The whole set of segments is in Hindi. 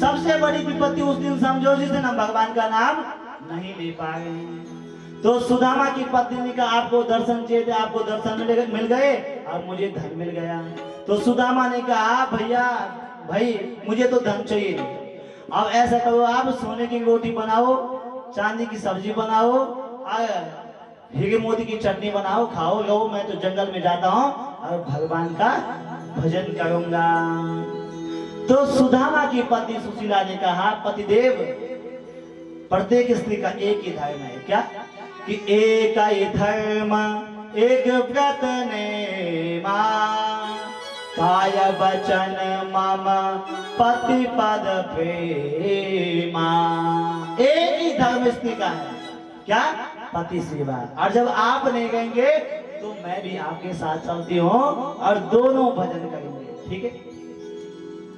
सबसे बड़ी विपत्ति उस दिन समझो जिस दिन हम भगवान का नाम नहीं ले पाए। तो सुदामा की पत्नी ने कहा आपको दर्शन चाहिए थे, आपको दर्शन मिल गए और मुझे धन मिल गया। तो सुदामा ने कहा भैया भाई मुझे तो धन चाहिए नहीं, अब ऐसा करो आप सोने की रोटी बनाओ, चांदी की सब्जी बनाओ, हीरे मोती की चटनी बनाओ, खाओ लो, मैं तो जंगल में जाता हूँ और भगवान का भजन करूंगा। तो सुदामा की पत्नी सुशीला ने कहा पतिदेव प्रत्येक स्त्री का एक ही धर्म है, क्या कि एक ही धर्म एक व्रत ने काय वचन मम पति पद प्रेमा। एक ही धर्म स्त्री का है, क्या पति सेवा। और जब आप नहीं कहेंगे तो मैं भी आपके साथ चलती हूँ और दोनों भजन करेंगे, ठीक है।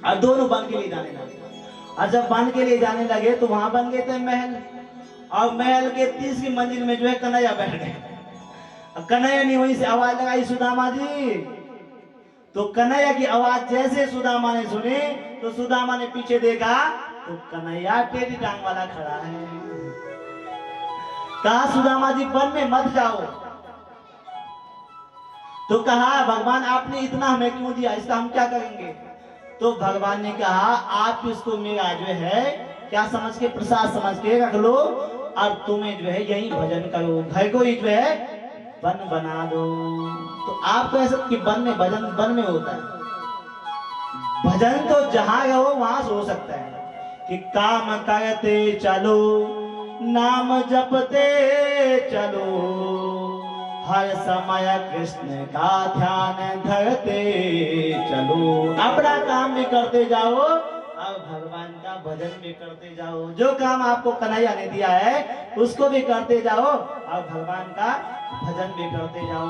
और दोनों वन के लिए जाने लगे, और जब वन के लिए जाने लगे तो वहां बन गए थे महल, और महल के 30वीं मंजिल में जो है कन्हैया बैठ गए। कन्हैया ने वहीं से आवाज लगाई सुदामा जी। तो कन्हैया की आवाज जैसे सुदामा ने सुनी तो सुदामा ने पीछे देखा तो कन्हैया टेढ़ी टांग वाला खड़ा है। कहा सुदामा जी वन में मत जाओ। तो कहा भगवान आपने इतना हमें क्यों दिया, इसका हम क्या करेंगे। तो भगवान ने कहा आप इसको मेरा जो है क्या समझ के प्रसाद समझ के रख लो, और तुम्हें जो है यही भजन करो, घर को ही जो है वन बना दो। तो आप कह सकते कि वन में भजन वन में होता है, भजन तो जहां रहो वहां से हो सकता है कि काम करते चलो नाम जपते चलो, हर समय कृष्ण का ध्यान धरते चलो। अपना काम भी करते जाओ और भगवान का भजन भी करते जाओ। जो काम आपको कन्हैया ने दिया है उसको भी करते जाओ और भगवान का भजन भी करते जाओ।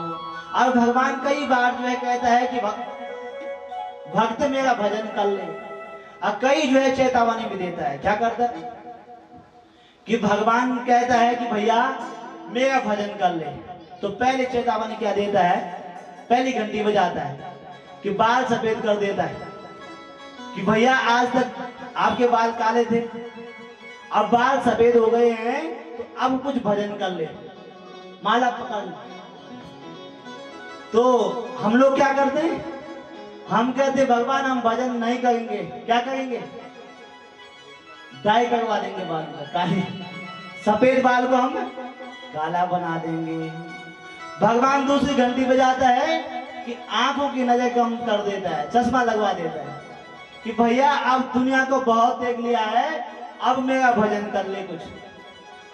और भगवान कई बार जो है कहता है कि भक्त मेरा भजन कर ले, और कई जो है चेतावनी भी देता है। क्या करता है कि भगवान कहता है कि भैया मेरा भजन कर ले, तो पहले चेतावनी क्या देता है, पहली घंटी बजाता है कि बाल सफेद कर देता है कि भैया आज तक आपके बाल काले थे, अब बाल सफेद हो गए हैं तो अब कुछ भजन कर ले, माला पकड़ ले। तो हम लोग क्या करते हैं, हम कहते भगवान हम भजन नहीं करेंगे, क्या करेंगे, डाई करवा देंगे बाल में, काले सफेद बाल को हम काला बना देंगे। भगवान दूसरी घंटी बजाता है कि आंखों की नजर कम कर देता है, चश्मा लगवा देता है कि भैया अब दुनिया को बहुत देख लिया है, अब मेरा भजन कर ले कुछ।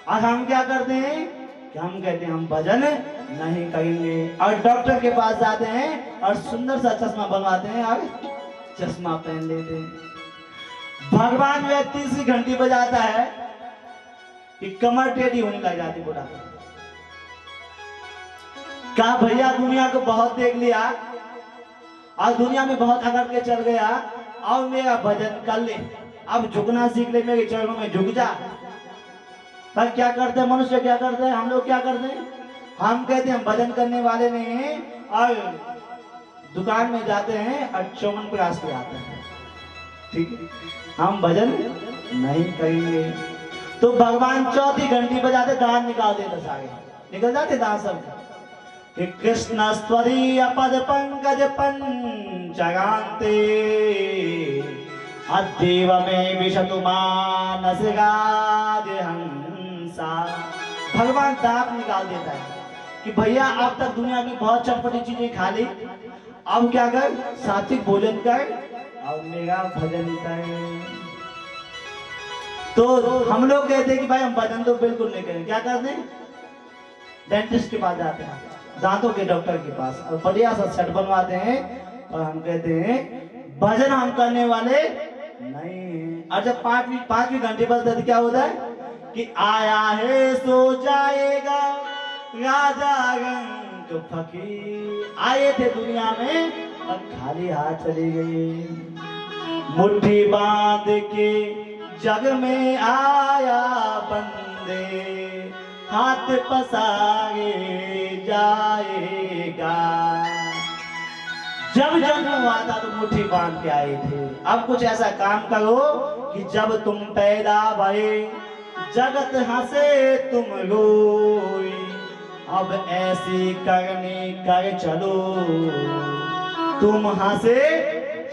और हम क्या करते हैं कि हम कहते हैं हम भजन नहीं करेंगे, और डॉक्टर के पास जाते हैं और सुंदर सा चश्मा बनवाते हैं और चश्मा पहन लेते हैं। भगवान जो तीसरी घंटी बजाता है कि कमर टेढ़ी होने लग जाती बुढ़ापे। कहा भैया दुनिया को बहुत देख लिया और दुनिया में बहुत अगर के चल गया, और मेरा भजन कर ले, अब झुकना सीख ले, मेरे चरणों में झुक जा। पर क्या करते हैं मनुष्य, क्या करते हैं हम लोग, क्या करते हैं हम कहते हैं हम भजन करने वाले नहीं हैं, और दुकान में जाते हैं और चौवन प्रयास पे आते हैं, ठीक है, हम भजन नहीं करेंगे। तो भगवान चौथी घंटी बजाते दांत निकाल देते, सारे निकल जाते दांत सब कि कृष्ण स्वरीय पद पंकज पंचगान्ते अद्यैव में विशतु मानस हंसा। भगवान दांत निकाल देता है कि भैया अब तक दुनिया की बहुत चटपटी चीजें खा ली, अब क्या कर, सात्विक भोजन कर और मेरा भजन कर। तो हम लोग कहते हैं कि भाई हम भजन तो बिल्कुल नहीं करें, क्या करते हैं, डेंटिस्ट के पास जाते हैं, दांतों के डॉक्टर के पास, और बढ़िया सा सेट बनवाते हैं, और हम कहते हैं भजन हम करने वाले नहीं। और जब पांचवी घंटे बजते तो क्या होता है कि आया है सो जाएगा राजा रंग फकीर। आए थे दुनिया में और खाली हाथ चले गए, मुट्ठी बांध के जग में आया बंदे, हाथ पसारे जाएगा। जब जन्म हुआ था तो मुट्ठी बांध के आए थे। अब कुछ ऐसा काम करो कि जब तुम पैदा भये जगत हंसे तुम रोई, अब ऐसी करनी कर चलो तुम हंसे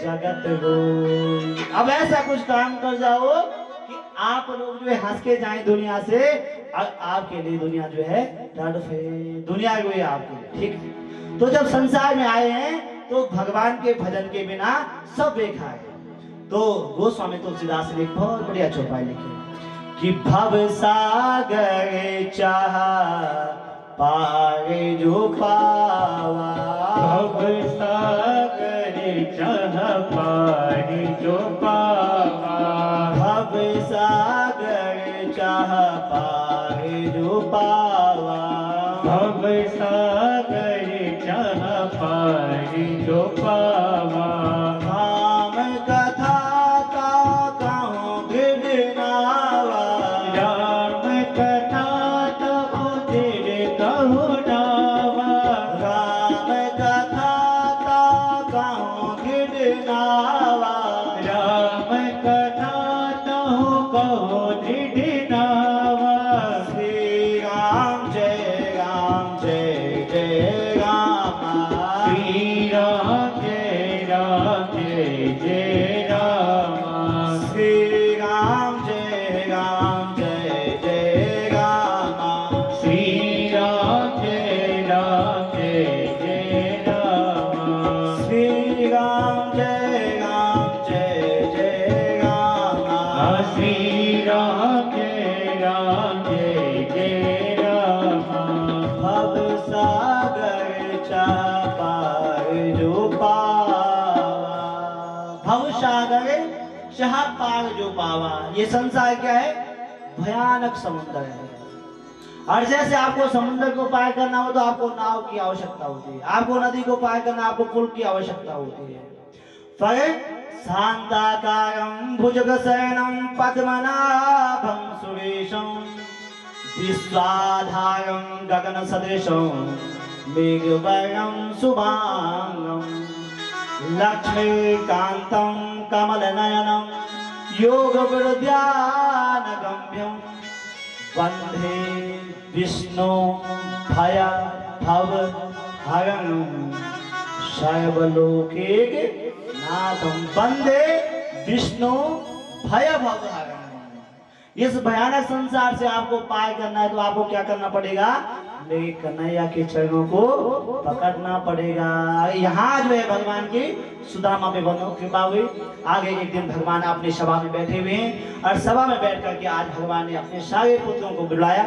जगत रोई। अब ऐसा कुछ काम कर जाओ कि आप लोग जो है हंस के जाएं दुनिया से, और आपके लिए दुनिया जो है तड़फे, दुनिया रोए आपके लिए। ठीक है, तो जब संसार में आए हैं तो भगवान के भजन के बिना सब बेकार है। तो गोस्वामी तुलसीदास ने एक बहुत बढ़िया चौपाई लिखी कि भव सागर चाह पाए जो पावा, भव सागर चाह पाए जो पावा, भव सागर चाह पाए जो पावा, भव सागर चाह पाए जो पावा। राम कथा का कहूँ गिरनावा, राम कथा तब तेरे कहु नावा, राम कथा का कहूँ गिरनावा, राम कथा तहु कहो दृढ़ नावा। श्री राम जय राम जय जय राम, श्री राम जय राम जय जय राम, श्री राम जय राम जय जय राम, श्री राम जय राम जय जय राम, श्री राम जय राम जय जय राम, श्री राम जय राम जय जय राम। भव सागर चाह पार जो पावा, भव सागर चाह पार जो पावा। ये संसार क्या है? भयानक समुद्र है। और जैसे आपको समुद्र को पार करना हो तो आपको नाव की आवश्यकता होती है, आपको नदी को पार करना आपको पुल की आवश्यकता होती है। पर शांताकारं भुजगशयनं पद्मनाभं सुरेशं, विश्वाधारं गगनसदृशं मेघवर्णं शुभांगं, लक्ष्मीकान्तं कमलनयनं योगविद्यानगम्यं, वन्दे विष्णु भय भव हरणं सर्वलोकैक नाथं, वन्दे विष्णु भय भव हरणं। इस भयानक संसार से आपको पार करना है तो आपको क्या करना पड़ेगा? मेरे कन्हैया के चरणों को पकड़ना पड़ेगा। यहाँ जो है भगवान की सुदामा पे बनो कृपा हुई। आगे एक दिन भगवान अपनी सभा में बैठे हुए हैं और सभा में बैठ करके आज भगवान ने अपने सारे पुत्रों को बुलाया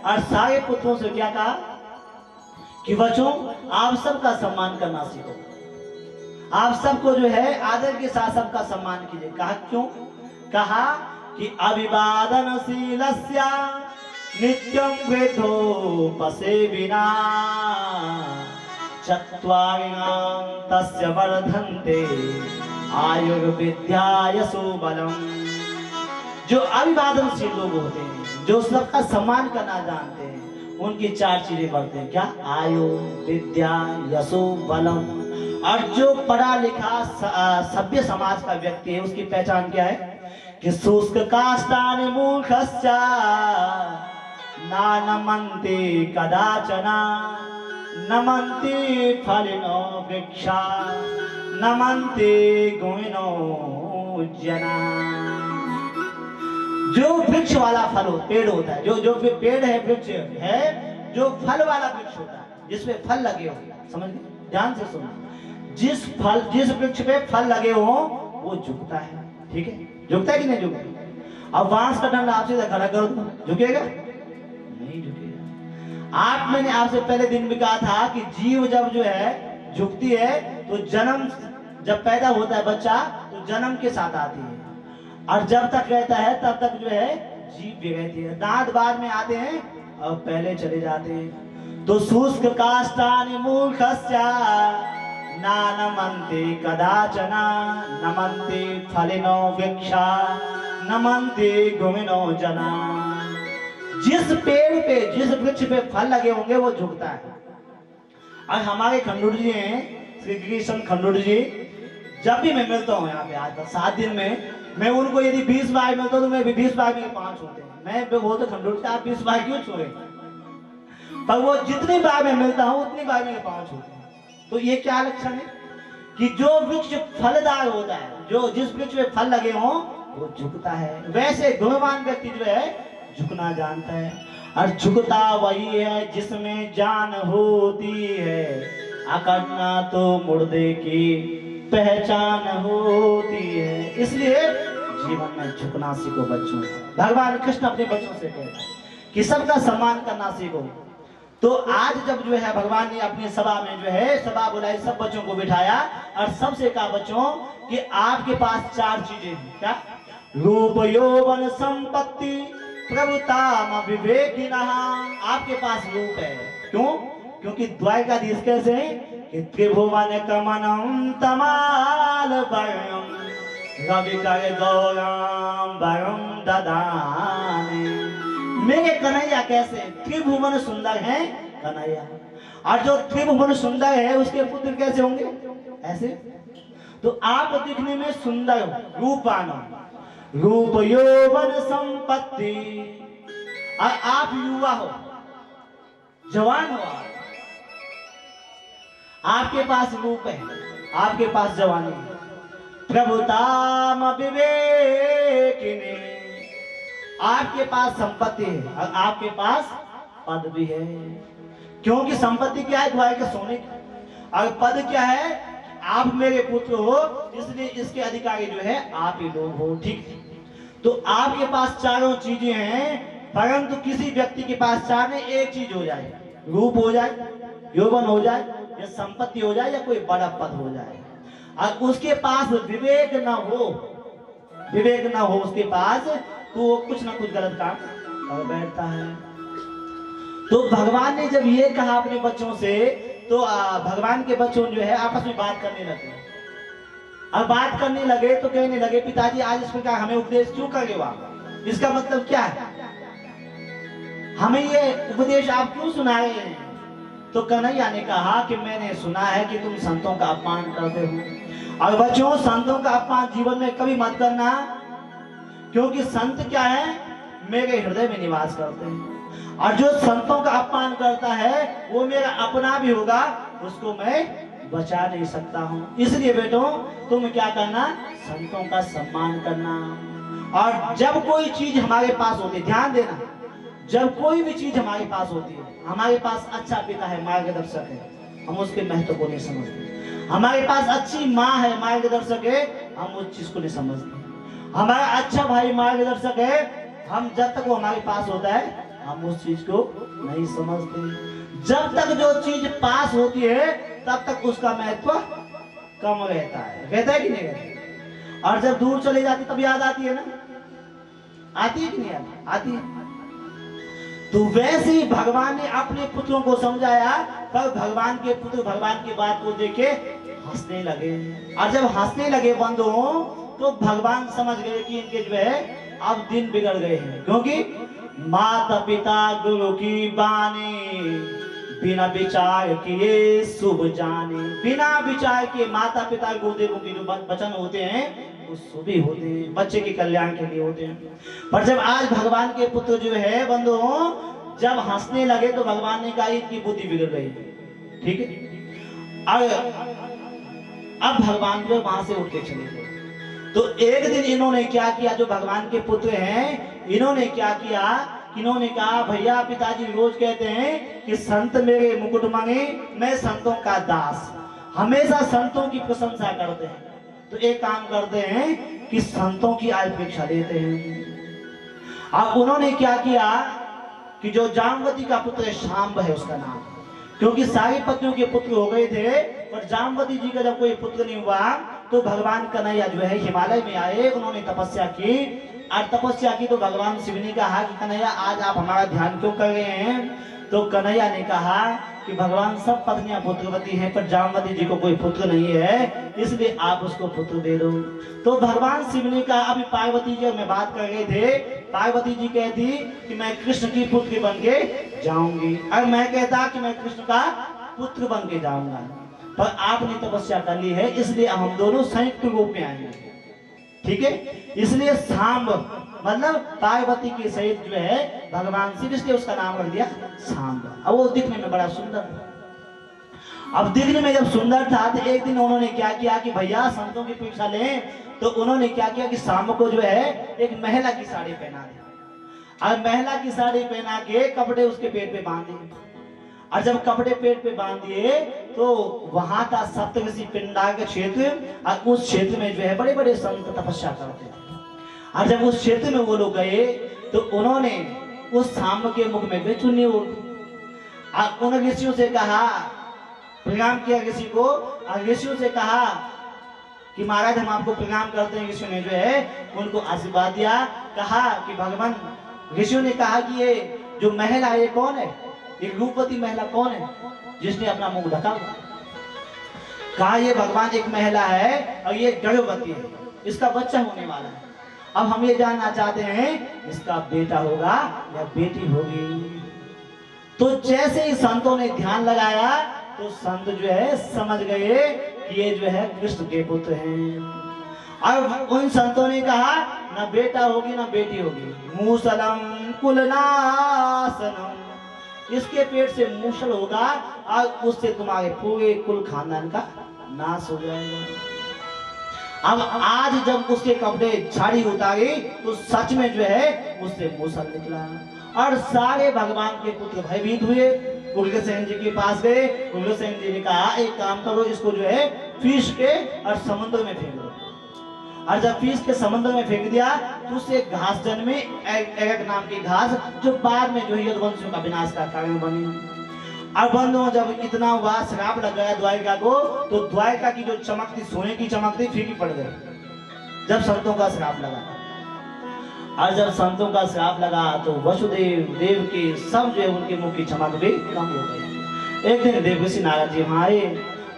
और सारे पुत्रों से क्या कहा कि बच्चों आप सबका सम्मान करना सीखो, आप सबको जो है आदर के साथ सबका सम्मान कीजिए। कहा क्यों? कहा कि अभिवादनशीलस्य नित्यं वृद्धोपसे विना, चत्वारिणां तस्य वर्धन्ते आयुर्विद्या यशोबलम्। जो अभिवादनशील लोग होते हैं, जो सबका सम्मान करना जानते हैं, उनकी चार चीजें बढ़ते हैं। क्या? आयु, विद्या, यशो, बलम। और जो पढ़ा लिखा सभ्य समाज का व्यक्ति है उसकी पहचान क्या है? कि शुष्क काष्ठानि मूर्खस्य नानमन्ति कदाचना, नमन्ति फलिनो वृक्षा, नमन्ति गुणिनो जना। जो वृक्ष वाला फल हो, पेड़ होता है, जो पेड़ है, वृक्ष है, जो फल वाला वृक्ष होता है जिसपे फल लगे हो, समझ गए? ध्यान से सुनो, जिस वृक्ष पे फल लगे हो वो झुकता है। ठीक है? झुकता है कि नहीं झुकता? अब बांस का डंडा आपसे खड़ा करो तो झुकेगा? नहीं झुकेगा। मैंने आपसे पहले दिन भी कहा था कि जीव जब जो है झुकती है तो जन्म, जब पैदा होता है बच्चा तो जन्म के साथ आती है, और जब तक रहता है तब तक जो है जीभ भी रहती है। दांत बाद में आते हैं और पहले चले जाते हैं। तो शुष्क काष्ठानि मूर्खस्य नानमन्ति कदाचना, नमन्ति फलिनो वृक्षा, नमन्ति गुमिनो जना। जिस पेड़ पे, जिस वृक्ष पे फल लगे होंगे वो झुकता है। और हमारे खंडूर जी हैं, श्री कृष्ण खंडूर जी, जब भी मैं मिलता हूँ यहाँ पे आज तक 7 दिन में, मैं उनको यदि 20 बार मिलता हूँ तो मैं भी 20 बार में 5 होते हैं। मैं बोलते खंडूर से आप 20 बार क्यों छुए, पर वो जितनी बार मैं मिलता हूँ उतनी बार मेरे 5 होते हैं। तो ये क्या लक्षण है कि जो वृक्ष फलदार होता है, जो जिस वृक्ष में फल लगे हों वो झुकता है। वैसे गुणवान व्यक्ति जो है झुकना जानता है, और झुकता वही है जिसमें जान होती है, अकड़ना तो मुर्दे की पहचान होती है। इसलिए जीवन में झुकना सीखो बच्चों। भगवान कृष्ण अपने बच्चों से कहते हैं कि सबका सम्मान करना सीखो। तो आज जब जो है भगवान ने अपनी सभा में जो है सभा बुलाई, सब बच्चों को बिठाया और सबसे कहा बच्चों कि आपके पास 4 चीजें हैं। क्या? रूप यौवन संपत्ति प्रभुता विवेकिनः। आपके पास रूप है, क्यों? क्योंकि द्वारकाधीश कैसे है कि त्रिभुवन कमनम तमाल वरम रवि कर गौरम वरम ददाने। मेरे कन्हैया कैसे? त्रिभुवन सुंदर है कन्हैया, और जो त्रिभुवन सुंदर है उसके पुत्र कैसे होंगे? ऐसे। तो आप दिखने में सुंदर हो, रूपवान हो, रूप यौवन संपत्ति, और आप युवा हो, जवान हो। आपके पास रूप है, आपके पास जवानी है। प्रभुताम विवेकिनी, आपके पास संपत्ति है और आपके पास पद भी है। क्योंकि संपत्ति क्या है? द्वार के सोने की, और पद क्या है? आप मेरे पुत्र हो, इसलिए इसके अधिकारी जो है आप ही लोग हो। ठीक है, तो आपके पास चारों चीजें हैं, परंतु किसी व्यक्ति के पास 4 में एक चीज हो जाए, रूप हो जाए, यौवन हो जाए, या संपत्ति हो जाए, या कोई बड़ा पद हो जाए, और उसके पास विवेक न हो, विवेक न हो उसके पास, तो वो कुछ ना कुछ गलत काम कर बैठता है। तो भगवान ने जब ये कहा अपने बच्चों से, तो भगवान के बच्चों जो है आपस में बात करने लगे। अब बात करने लगे तो कहने लगे, पिताजी आज इस प्रकार हमें उपदेश क्यों कर रहे हो आप? इसका मतलब क्या है? हमें ये उपदेश आप क्यों सुना रहे हैं? तो कन्हैया ने कहा कि मैंने सुना है कि तुम संतों का अपमान करते हो, और बच्चों संतों का अपमान जीवन में कभी मत करना, क्योंकि संत क्या है? मेरे हृदय में निवास करते हैं, और जो संतों का अपमान करता है वो मेरा अपना भी होगा, उसको मैं बचा नहीं सकता हूँ। इसलिए बेटो तुम क्या करना? संतों का सम्मान करना। और जब कोई चीज हमारे पास होती है, ध्यान देना, जब कोई भी चीज हमारे पास होती है, हमारे पास अच्छा पिता है, मार्गदर्शक है, हम उसके महत्व को नहीं समझते। हमारे पास अच्छी माँ है, मार्गदर्शक है, हम उस चीज को नहीं समझते। हमारा अच्छा भाई मार्गदर्शक है, हम जब तक वो हमारे पास होता है हम उस चीज को नहीं समझते। जब तक जो चीज पास होती है तब तक उसका महत्व कम रहता है, कहता है कि नहीं कहता? और जब दूर चले जाती तब याद आती है ना, आती है कि नहीं आती है? तो वैसे ही भगवान ने अपने पुत्रों को समझाया, पर भगवान के पुत्र भगवान की बात को देखे हंसने लगे, और जब हंसने लगे बंधुओं, तो भगवान समझ गए कि इनके जो है अब दिन बिगड़ गए हैं। क्योंकि माता पिता गुरु की बानी, बिना विचार किए शुभ जाने। बिना विचार के माता पिता गुरुदेवों के जो वचन होते हैं वो शुभ ही होते हैं, बच्चे के कल्याण के लिए होते हैं। पर जब आज भगवान के पुत्र जो है बंधुओं जब हंसने लगे तो भगवान ने कहा इनकी बुद्धि बिगड़ गई। ठीक है, अब भगवान जो वहां से उठ के चले गए। तो एक दिन इन्होंने क्या किया, जो भगवान के पुत्र हैं इन्होंने क्या किया, इन्होंने कहा भैया पिताजी रोज कहते हैं कि संत मेरे मुकुट मांगे, मैं संतों का दास, हमेशा संतों की प्रशंसा करते हैं। तो एक काम करते हैं कि संतों की आज परीक्षा लेते हैं। अब उन्होंने क्या किया कि जो जामवती का पुत्र शांब है उसका नाम, क्योंकि सारी पत्नियों के पुत्र हो गए थे पर जामवती जी का जब कोई पुत्र नहीं हुआ तो भगवान कन्हैया जो है हिमालय में आए, उन्होंने तपस्या की। और तपस्या की तो भगवान शिव ने कहा कि कन्हैया आज आप हमारा ध्यान क्यों कर रहे हैं? तो कन्हैया ने कहा कि भगवान सब पत्नियां पुत्रवती हैं पर जामवती जी को कोई पुत्र नहीं है, इसलिए आप उसको पुत्र दे दो। तो भगवान शिव ने कहा, अभी पार्वती जी में बात कर रहे थे, पार्वती जी कहती कि मैं कृष्ण की पुत्री बन के जाऊंगी, और मैं कहता कि मैं कृष्ण का पुत्र बन के जाऊंगा। पर आपने तपस्या कर ली है, इसलिए हम दोनों संयुक्त रूप में आएंगे। ठीक है, इसलिए सांब मतलब पार्वती के सहित जो है भगवान शिव, इसलिए उसका नाम रख दिया सांब। अब वो दिखने में बड़ा सुंदर था। अब दिखने में जब सुंदर था तो एक दिन उन्होंने क्या किया कि भैया संतों की परीक्षा लें, तो उन्होंने क्या किया कि सांब को जो है एक महिला की साड़ी पहना दी। और महिला की साड़ी पहना के कपड़े उसके पेट पे बांध दिए। और जब कपड़े पेट पे बांध दिए तो वहां था सप्तऋषि पिंडा का क्षेत्र, और उस क्षेत्र में जो है बड़े बड़े संत तपस्या करते थे। और जब उस क्षेत्र में वो लोग गए तो उन्होंने उस सांब के मुख में चुन्नी ओढ़ दी। उन ऋषियों से कहा, प्रणाम किया ऋषि को, और ऋषियों से कहा कि महाराज हम आपको प्रणाम करते हैं। ऋषियों ने जो है उनको आशीर्वाद दिया। कहा कि भगवान, ऋषियों ने कहा कि ये जो महिला है ये कौन है, ये रूपवती महिला कौन है जिसने अपना मुंह ढका हुआ? कहा ये भगवान एक महिला है और ये गर्भवती है, इसका बच्चा होने वाला है। अब हम ये जानना चाहते हैं इसका बेटा होगा या बेटी होगी। तो जैसे ही संतों ने ध्यान लगाया तो संत जो है समझ गए कि ये जो है कृष्ण के पुत्र हैं। और उन संतों ने कहा ना बेटा होगी ना बेटी होगी, मूसलम कुलनासनम, इसके पेट से मूसल होगा और उससे तुम्हारे पूरे कुल खानदान का नाश हो जाएगा। अब आज जब उसके कपड़े झाड़ी उतारी तो सच में जो है उससे मूसल निकला और सारे भगवान के पुत्र भयभीत हुए। उग्रसेन जी के पास गए। उग्रसेन जी ने कहा एक काम करो, इसको जो है फीस के और समुद्र में फेंक दो। और जब फीस के समुद्र में फेंक दिया तो उससे घास जन्मे, एक नाम की घास, जो बाद में जो है यदुवंशियों का विनाश का कारण बनी। और बंधुओं जब इतना हुआ, श्राप लग गया द्वारिका को, तो द्वारिका की जो चमक थी, सोने की चमक थी, फीकी पड़ गई जब संतों का श्राप लगा। और जब संतों का श्राप लगा तो वसुदेव देव की सब जो है उनके मुख की चमक भी कम हो गई। एक दिन देवऋषि नारद जी वहां आए।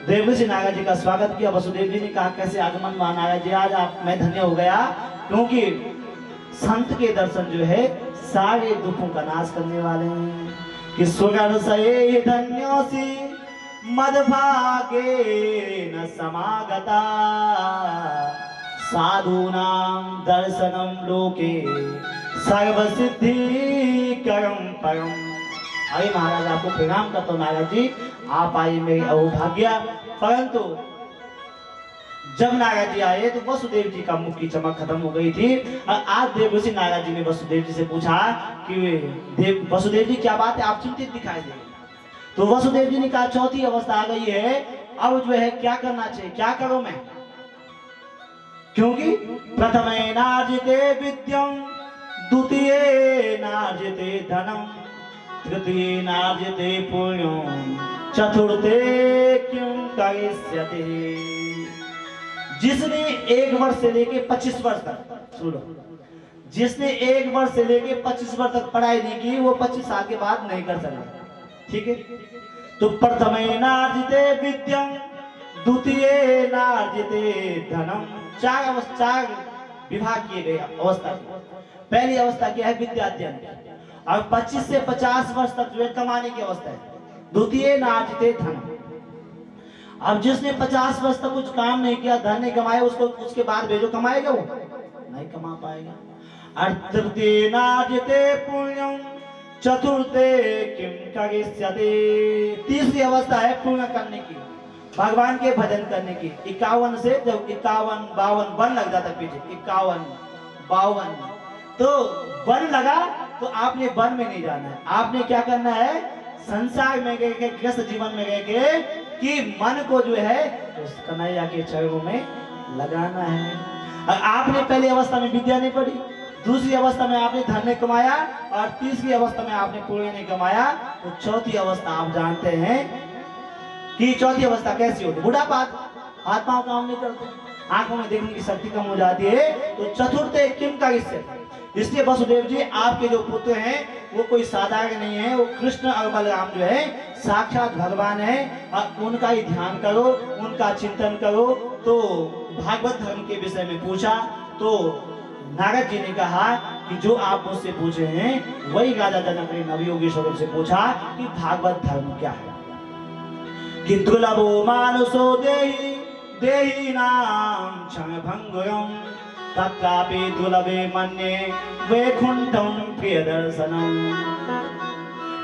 देवऋषि नारद जी का स्वागत किया। वसुदेव जी ने कहा कैसे आगमन हुआ नारद जी, आज आप मैं धन्य हो गया, क्योंकि संत के दर्शन जो है सारे दुखों का नाश करने वाले हैं। कि सुगर से धन्योसी मदभागे न समागता, साधूनां दर्शनम लोके सर्व सिद्धि करम परम। अरे महाराज आपको प्रणाम करता हूं नारद जी, आप आए मेरी अहोभाग्य। परंतु जब नारद जी आए तो वसुदेव जी का मुख की चमक खत्म हो गई थी। और आज देवऋषि नारद जी ने वसुदेव जी से पूछा कि वसुदेव जी क्या बात है, आप चिंतित दिखाई दे। तो वसुदेव जी ने कहा चौथी अवस्था आ गई है, अब जो है क्या करना चाहिए, क्या करूं मैं, क्योंकि प्रथमे नार्जिते विद्यम, द्वितीये नार्जिते धनम, तृतीये नार्जिते पुण्यम, चतुर्थे किं करिष्यते। जिसने 1 वर्ष से लेके 25 वर्ष तक, सुनो, जिसने 1 वर्ष से लेके 25 वर्ष तक पढ़ाई नहीं की वो 25 साल के बाद नहीं कर सकता। ठीक है, तो प्रथमे नार्जिते विद्यम, द्वितीये नार्जिते धनम। 4 विभाग किए गए अवस्था। पहली अवस्था क्या है, विद्याध्ययन, और 25 से 50 वर्ष तक जो है कमाने की अवस्था है। द्वितीय नार्जिते धनम, अब जिसने 50 वर्ष तक कुछ काम नहीं किया, धन नहीं कमाया, उसको उसके बाद भेजो, कमाएगा वो नहीं कमा पाएगा। और तृतीय नार्जिते पुण्यम, चतुर्थे किं करिष्यते। तीसरी अवस्था है पुण्य करने की, भगवान के भजन करने की। 51 से जब 51 52 वन लग जाता है पीछे, 51 52 तो वन लगा तो आपने वन में नहीं जाना है। आपने क्या करना है, संसार में गए के गृहस्थ जीवन में गए के कि मन को जो है उस कन्हैया के चरणों में लगाना है। और आपने पहली अवस्था में विद्या नहीं पढ़ी, दूसरी अवस्था में आपने धन नहीं कमाया, और तीसरी अवस्था में आपने पुण्य नहीं कमाया, तो चौथी अवस्था आप जानते हैं कि चौथी अवस्था कैसी होती है, बुढ़ापा, हाथ पांव काम नहीं करते, आंखों में देखने की शक्ति कम हो जाती है। तो चतुर्थ किम का इससे, इसलिए वसुदेव जी आपके जो पुत्र हैं वो कोई साधारण नहीं है, वो कृष्ण और बलराम जो है साक्षात भगवान है। और उनका ही ध्यान करो, उनका चिंतन करो। तो भागवत धर्म के विषय में पूछा तो नारद जी ने कहा कि जो आप मुझसे पूछे हैं वही राजा जनक ने नवयोगेश्वर से पूछा कि भागवत धर्म क्या है। कि दुर्लभो मानुषो देहि देहि नाम क्षण भंगुरम तत्कापि दुर्लभे मन्ये वैकुंठम प्रिय दर्शनम।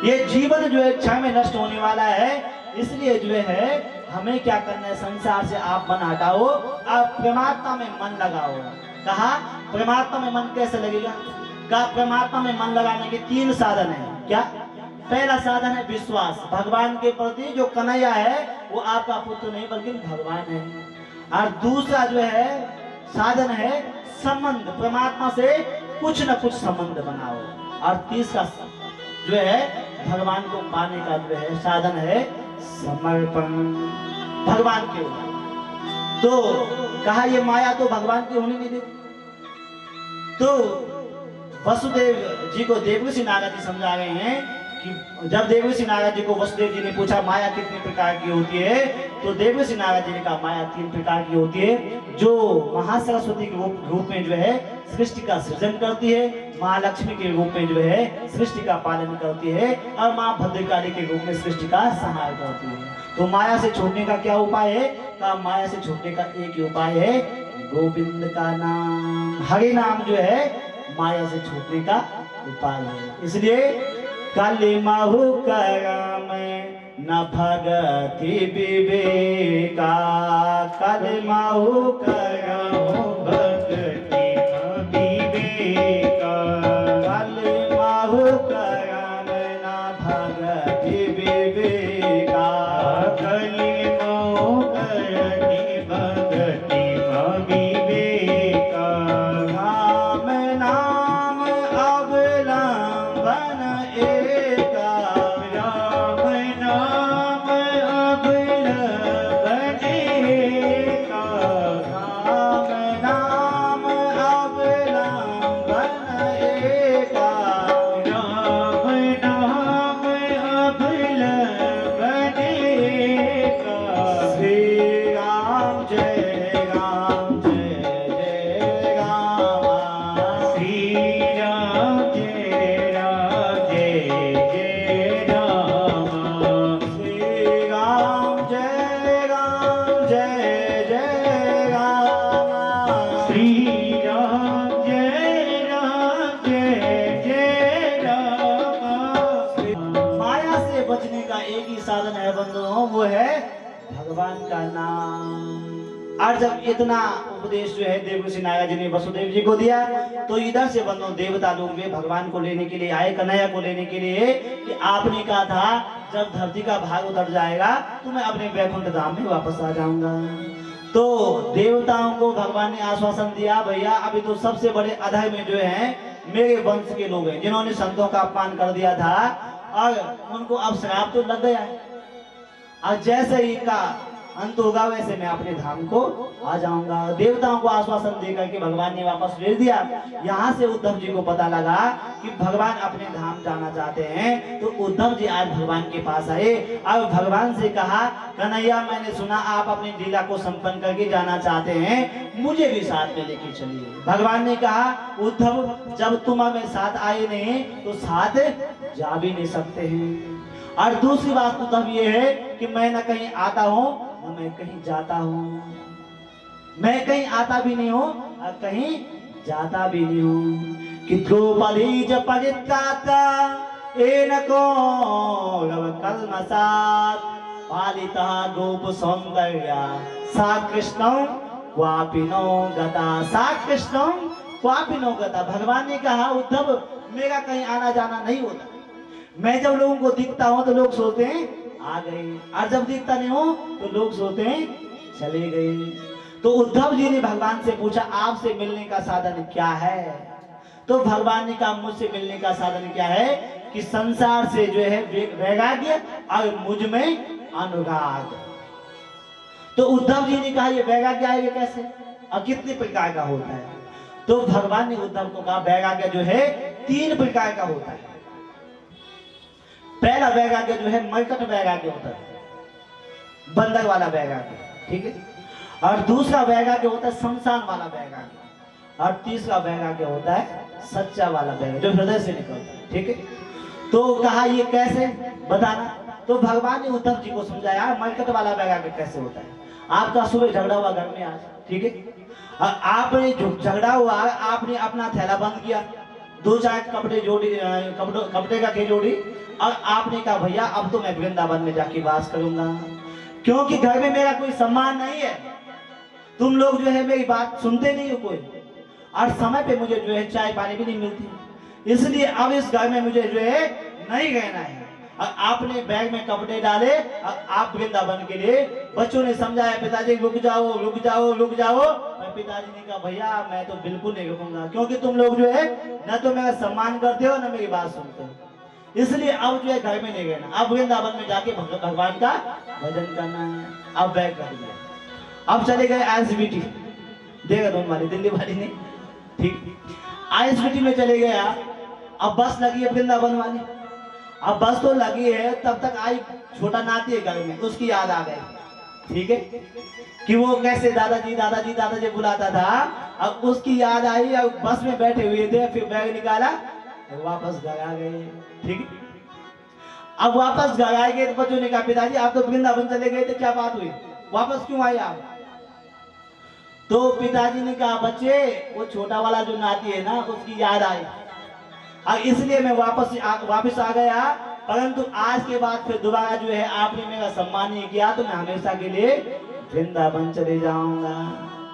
ये जीवन जो है क्षण में नष्ट होने वाला है, इसलिए जो है हमें क्या करना है, संसार से आप मन हटाओ, आप परमात्मा में मन लगाओ। कहा परमात्मा में मन कैसे लगेगा? कहा परमात्मा में मन लगाने के 3 साधन है। क्या? पहला साधन है विश्वास, भगवान के प्रति जो कन्हैया है वो आपका पुत्र नहीं बल्कि भगवान है। और दूसरा जो है साधन है संबंध, परमात्मा से कुछ न कुछ संबंध बनाओ। और तीसरा जो है भगवान को पाने का जो है साधन है समर्पण भगवान के ऊपर। तो कहा ये माया तो भगवान की होने नहीं देती। तो वसुदेव जी को देवऋषि नारद जी समझा रहे हैं कि जब देवऋषि नारद जी को वसुदेव जी ने पूछा माया कितने प्रकार की होती है, तो देवऋषि नारद जी ने कहा माया 3 प्रकार की होती है, जो महासरस्वती के रूप में जो है सृष्टि का सृजन करती है, महालक्ष्मी के रूप में जो है सृष्टि का पालन करती है, और माँ भद्रकाली के रूप में सृष्टि का संहार करती है। तो माया से छूटने का क्या उपाय है? का माया से छूटने का एक ही उपाय है, गोविंद का नाम, हरि नाम जो है माया से छूटने का उपाय है। इसलिए काली माहु करम न भगति विवेका, काली माहु करम भक्ति विवेका, काली माहु करम न भगति विवेका, कली माहु करति भगति विवेका, राम नाम अवलंबन एका, राम नाम अवलंबन एका, राम नाम अवलंबन एका, राम नाम अवलंबन एका, श्री राम जय राम जय जय राम, श्री राम जय राम जय जय राम, श्री राम जय राम जय जय राम, श्री राम जय राम जय जय राम। माया से बचने का एक ही साधन है बंधुओं, वो है भगवान का नाम। और जब इतना उपदेश जो है देवऋषि नारद जी ने वसुदेव जी को दिया, तो इधर से बंधु देवता लोग भी भगवान को लेने के लिए आए, कन्हैया को लेने के लिए, कि आपने कहा था जब धरती का भाग उतर जाएगा तो मैं अपने वैकुंठ धाम में वापस आ जाऊंगा। तो देवताओं को भगवान ने आश्वासन दिया, भैया अभी तो सबसे बड़े अधर्म में जो है मेरे वंश के लोग हैं, जिन्होंने संतों का अपमान कर दिया था, और उनको अब श्राप तो लग गया है, और जैसे ही का अंत होगा वैसे मैं अपने धाम को आ जाऊंगा। देवताओं को आश्वासन देकर के भगवान ने वापस भेज दिया। यहाँ से उद्धव जी को पता लगा कि भगवान अपने धाम जाना चाहते हैं, तो उद्धव जी आज भगवान के पास आए और भगवान से कहा, कन्हैया मैंने सुना आप अपनी लीला को संपन्न करके जाना चाहते हैं, मुझे भी साथ में लेके चलिए। भगवान ने कहा, उद्धव जब तुम हमें साथ आए नहीं तो साथ जा भी नहीं सकते हैं। और दूसरी बात उद्धव ये है कि मैं न कहीं आता हूँ न मैं कहीं जाता हूँ, मैं कहीं आता भी नहीं हूँ और कहीं जाता भी नहीं हूँ। कि द्रौपदी जब परित्राता एन को कल्मषात् पालिता गोप सौंदर्या सा कृष्णं क्वापिनो गता, सा कृष्णं क्वापिनो गता। भगवान ने कहा, उद्धव मेरा कहीं आना जाना नहीं होता, मैं जब लोगों को दिखता हूँ तो लोग सोचते हैं आ गए, और जब दिखता नहीं हो तो लोग सोचते हैं चले गए। तो उद्धव जी ने भगवान से पूछा, आपसे मिलने का साधन क्या है? तो भगवान ने कहा, मुझसे मिलने का साधन क्या है कि संसार से जो है वैराग्य और मुझ में अनुराग। तो उद्धव जी ने कहा, ये वैराग्य आएगा कैसे और कितने प्रकार का होता है? तो भगवान ने उद्धव को कहा, वैराग्य जो है 3 प्रकार का होता है। पहला वैराग्य जो है मरकट वैराग्य होता है, बंदर वाला वैराग्य, ठीक है। और दूसरा वैराग्य होता है शमशान वाला वैराग्य, और तीसरा वैराग्य होता है सच्चा वाला वैराग्य जो हृदय से निकलता है, ठीक है। तो कहा ये कैसे बताना? तो भगवान ने उद्धव जी को समझाया मरकट वाला वैराग्य कैसे होता है। आपका सुबह झगड़ा हुआ घर में आज, ठीक है, आपने झगड़ा हुआ, आपने अपना थैला बंद किया, 2-4 कपड़े जोड़ी, कपड़े का के जोड़ी, और आपने कहा भैया अब तो मैं वृंदावन में जाके वास करूंगा, क्योंकि घर में मेरा कोई सम्मान नहीं है, तुम लोग जो है मेरी बात सुनते नहीं हो कोई, और समय पे मुझे जो है चाय पानी भी नहीं मिलती, इसलिए अब इस घर में मुझे जो है नहीं रहना है। और आपने बैग में कपड़े डाले और आप वृंदावन के लिए, बच्चों ने समझाया पिताजी रुक जाओ रुक जाओ रुक जाओ, और पिताजी ने कहा भैया मैं तो बिल्कुल नहीं रुकूंगा, क्योंकि तुम लोग जो है न तो मेरा सम्मान करते हो न मेरी बात सुनते हो, इसलिए अब जो है घर में नहीं रहना, अब वृंदावन में जाके भगवान का भजन करना है। अब बैग कर दिया, अब चले गए ISBT, देगा दोनों वाली दिल्ली वाली ने, ठीक, ISBT में चले गए आप। अब बस लगी है वृंदावन वाली, अब बस तो लगी है, तब तक आई छोटा नाती है घर में, उसकी याद आ गई, ठीक है, कि वो कैसे दादाजी दादाजी दादाजी बुलाता था। अब उसकी याद आई, अब बस में बैठे हुए थे, फिर बैग निकाला, वापस घर आ गए, ठीक है। अब वापस घर आ गए तो बच्चों ने कहा पिताजी आप तो वृंदावन चले गए थे, क्या बात हुई, वापस क्यों आए आप? तो पिताजी ने कहा बच्चे वो छोटा वाला जो नाती है ना उसकी याद आई, और इसलिए मैं वापस आ गया, परंतु आज के बाद फिर दोबारा जो है आपने मेरा सम्मान नहीं किया तो मैं हमेशा के लिए वृंदावन चले जाऊंगा।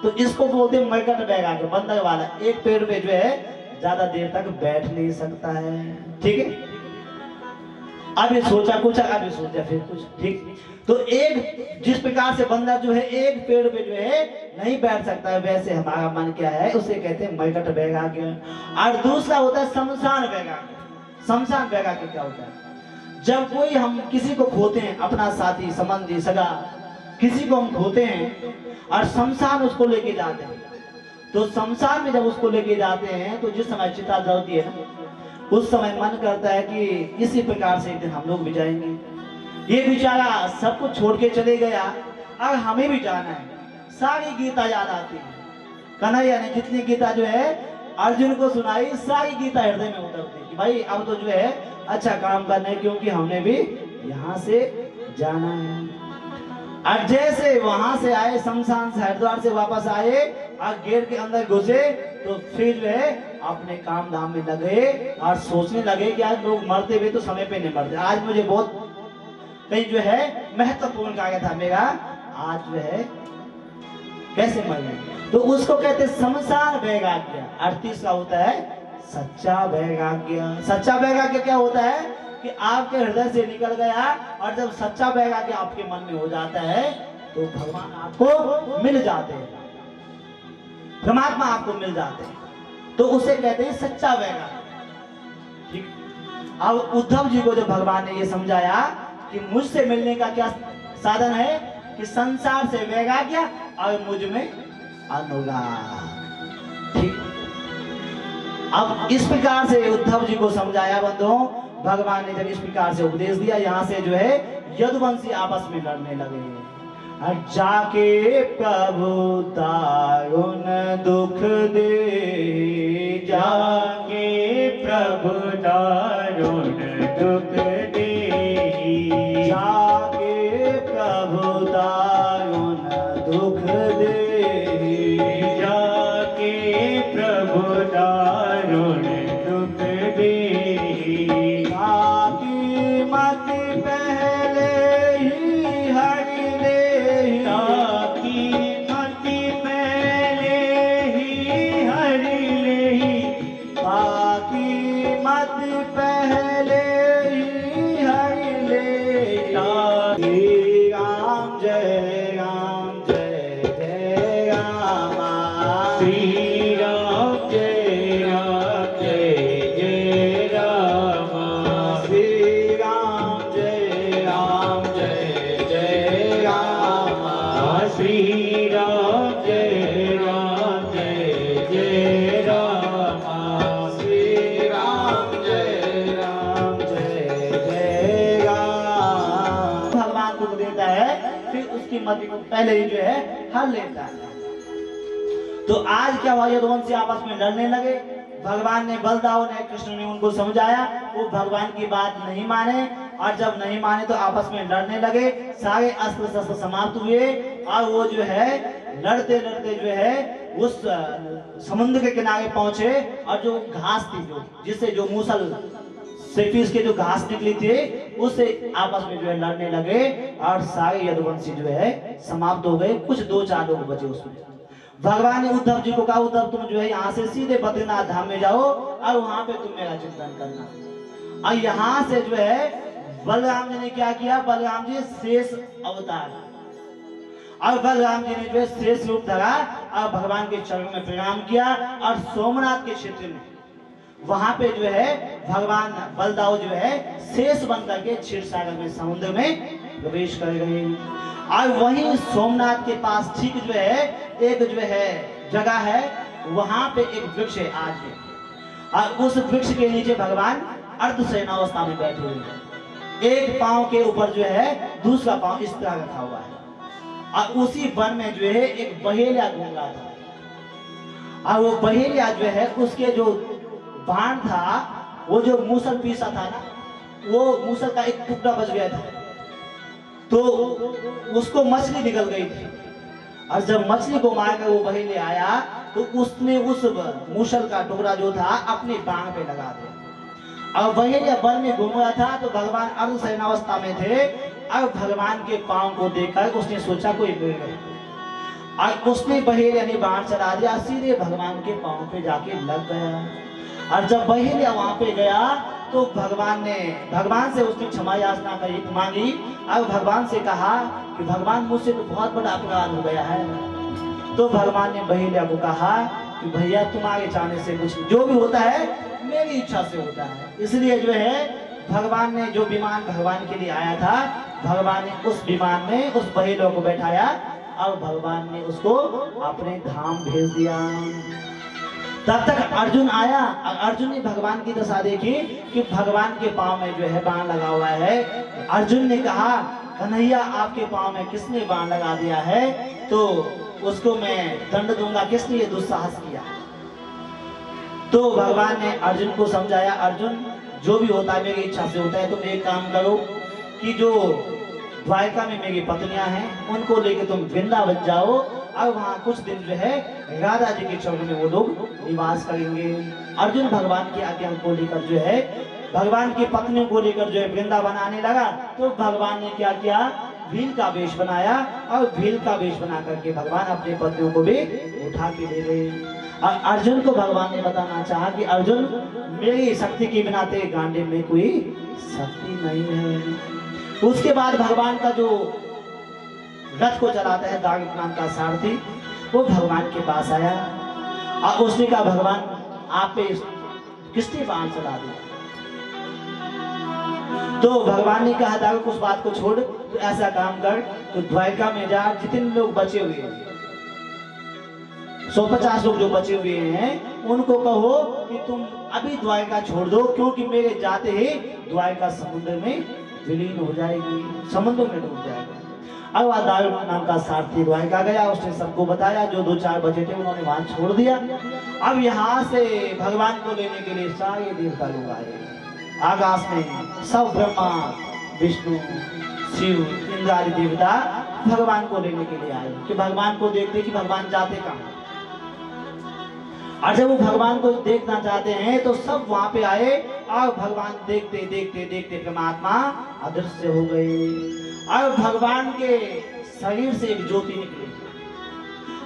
तो इसको बोलते हैं मरकट वैराग्य, बंदर वाला, एक पेड़ पे जो है ज्यादा देर तक बैठ नहीं सकता है, ठीक है। अभी सोचा कुछ, अभी सोचा फिर कुछ, ठीक। तो एक जिस प्रकार से बंदर जो है एक पेड़ पे जो है नहीं बैठ सकता है, वैसे हमारा मन क्या है उसे कहते हैं मरकट वैराग्य। और दूसरा होता है शमशान वैराग्य। शमशान वैराग्य क्या होता है? जब कोई हम किसी को खोते हैं, अपना साथी संबंधी सगा किसी को हम खोते हैं और शमशान उसको लेके जाते हैं, तो शमशान में जब उसको लेके जाते हैं तो जिस समय चिता जलती है ना, उस समय मन करता है कि इसी प्रकार से एक दिन हम लोग भी जाएंगे। ये बेचारा सब कुछ छोड़ के चले गया और हमें भी जाना है। सारी गीता याद आती है, कन्हैया ने जितनी गीता जो है अर्जुन को सुनाई, सारी गीता हृदय में उतरती कि भाई अब तो जो है अच्छा काम करना है, क्योंकि हमने भी यहाँ से जाना है। और जैसे वहां से आए शमशान से, हरिद्वार से वापस आए और गेट के अंदर घुसे तो फिर जो है अपने काम धाम में लगे और सोचने लगे कि आज लोग मरते हुए तो समय पे नहीं मरते, आज मुझे बहुत कहीं जो है महत्वपूर्ण कार्य था मेरा, आज जो है कैसे मरना, तो उसको कहते हैं शमशान वैराग्य। और तीसरा होता है सच्चा वैराग्य। सच्चा वैराग्य क्या होता है कि आपके हृदय से निकल गया और जब सच्चा वैराग्य आपके मन में हो जाता है तो भगवान आपको मिल जाते हैं, परमात्मा आपको मिल जाते हैं, तो उसे कहते हैं सच्चा वैराग्य, ठीक। अब उद्धव जी को जो भगवान ने ये समझाया कि मुझसे मिलने का क्या साधन है कि संसार से वैराग्य और मुझ में अनुराग, ठीक। अब इस प्रकार से उद्धव जी को समझाया बंधुओं, भगवान ने जब इस प्रकार से उपदेश दिया, यहाँ से जो है यदुवंशी आपस में लड़ने लगे। जाके प्रभु दारुण दुख दे, जाके प्रभु दारुण दुख दे, जाके प्रभु दारुण दुख दे, जाके प्रभु दारुण दुख दे, ताकि मत पहले ही हरि ले, ताकि मति पहले ही हरि ले, ताकि मत पहले ही हरि ले। श्री राम जय राम जय जय राम, श्री राम जय राम जय जय राम, श्री राम जय राम जय जय राम, श्री राम जय राम जय जय राम, श्री राम जय राम जय जय राम। भगवान को देता है, फिर उसकी मति को पहले ही जो है हर लेता है। तो आज क्या हुआ, यदुवंशी आपस में लड़ने लगे। भगवान ने, बलदाव ने, कृष्ण ने उनको समझाया, वो भगवान की बात नहीं माने और जब नहीं माने तो आपस में लड़ने लगे। सारे अस्त्र शस्त्र समाप्त हुए और वो जो है लड़ते लड़ते जो है उस समुद्र के किनारे पहुंचे और जो घास थी जो जिससे जो मूसल से पीस के जो घास निकली थी उससे आपस में जो है लड़ने लगे और सारे यदुवंशी जो है समाप्त हो गए। कुछ 2-4 लोग बचे उसमें। भगवान ने उद्धव जी को कहा, उद्धव तुम जो है यहाँ से सीधे बद्रीनाथ धाम में जाओ और वहां पे तुम मेरा चिंतन करना। और यहाँ से जो है बलराम जी ने क्या किया, बलराम जी शेष अवतार और बलराम जी ने जो है शेष रूप धरा और भगवान के चरणों में प्रणाम किया और सोमनाथ के क्षेत्र में वहां पे जो है भगवान बलदाऊ जो है शेष बन करके क्षीर सागर में समुद्र में प्रवेश कर गए। और वहीं सोमनाथ के पास ठीक जो है एक जो है जगह है, वहां पे एक वृक्ष है आज भी और उस वृक्ष के नीचे भगवान अर्धशयनावस्था में बैठे हुए हैं। एक पांव के ऊपर जो है दूसरा पांव इस तरह रखा हुआ है और उसी वन में जो है एक बहेलिया घूम रहा था और वो बहेलिया जो है उसके जो बाण था वो जो मूसल पीसा था ना, वो मूसल का एक टुकड़ा बच गया था तो उसको मछली निकल गई थी और जब मछली को मारकर वो बहेलिया आया तो उसने उस मूसल का टुकड़ा जो था अपनी बाण पे लगा दिया और बहेलिया वन में घूम रहा था। तो भगवान अर्धशयनावस्था में थे और भगवान के पांव को देखकर उसने सोचा कोई मिल गया और उसने बहेलिया ने बाण चला दिया, सीधे भगवान के पांव पे जाके लग गया। और जब बहेलिया वहां पे गया तो भगवान से उसने क्षमा याचना मांगी और भगवान से कहा कि भगवान मुझसे तो बहुत बड़ा अपराध हो गया है। तो भगवान ने बहेलिया को कहा कि भैया तुम्हारे चाहने से कुछ जो भी होता है मेरी इच्छा से होता है। इसलिए जो है भगवान ने जो विमान भगवान के लिए आया था, भगवान ने उस विमान में उस बहेलिया को बैठाया और भगवान ने उसको अपने धाम भेज दिया। तब तक अर्जुन आया और अर्जुन ने भगवान की दशा देखी कि भगवान के पांव में जो है बाण लगा हुआ है। अर्जुन ने कहा, कन्हैया आपके पांव में किसने बाण लगा दिया है, तो उसको मैं दंड दूंगा, किसने ये दुस्साहस किया। तो भगवान ने अर्जुन को समझाया, अर्जुन जो भी होता है मेरी इच्छा से होता है, तुम एक काम करो कि जो द्वारका में मेरी पत्नियां हैं उनको लेके तुम वृंदावन जाओ और वहाँ कुछ दिन जो है राधा जी के चरण में वो लोग निवास करेंगे। अर्जुन भगवान की आज्ञा को लेकर जो है भगवान की पत्नियों को लेकर जो है वृंदावन आने लगा। तो भगवान ने क्या किया, भील का वेश बनाया और भील का वेश बना करके भगवान अपनी पत्नियों को भी उठा के ले गए। और अर्जुन को भगवान ने बताना चाहा कि अर्जुन मेरी शक्ति के बिना तेरे गांडे में कोई शक्ति नहीं है। उसके बाद भगवान का जो रथ को चलाता है दारुक नाम का सारथी, वो भगवान के पास आया और उसने कहा, भगवान आप पे किसने बाण चला दिया। तो भगवान ने कहा, दारुक उस बात को छोड़, तो ऐसा काम कर, तो द्वारका में जा, जितने लोग बचे हुए हैं 150 लोग जो बचे हुए हैं उनको कहो कि तुम अभी द्वारका छोड़ दो, क्योंकि मेरे जाते ही द्वारका समुद्र में विलीन हो जाएगी, समुद्र में डूब जाएगा। अब वह दारुक नाम का सारथी द्वारका गया, उसने सबको बताया, जो 2-4 बचे थे उन्होंने वहां छोड़ दिया। अब यहाँ से भगवान को लेने के लिए सारे देवता लोग आए। आकाश में सब ब्रह्मा विष्णु शिव इंद्रादि देवता भगवान को लेने के लिए आए कि भगवान को देखते कि भगवान जाते कहाँ। और जब वो भगवान को देखना चाहते हैं तो सब वहां पे आए और भगवान देखते देखते देखते परमात्मा अदृश्य हो गए। और भगवान के शरीर से एक ज्योति निकली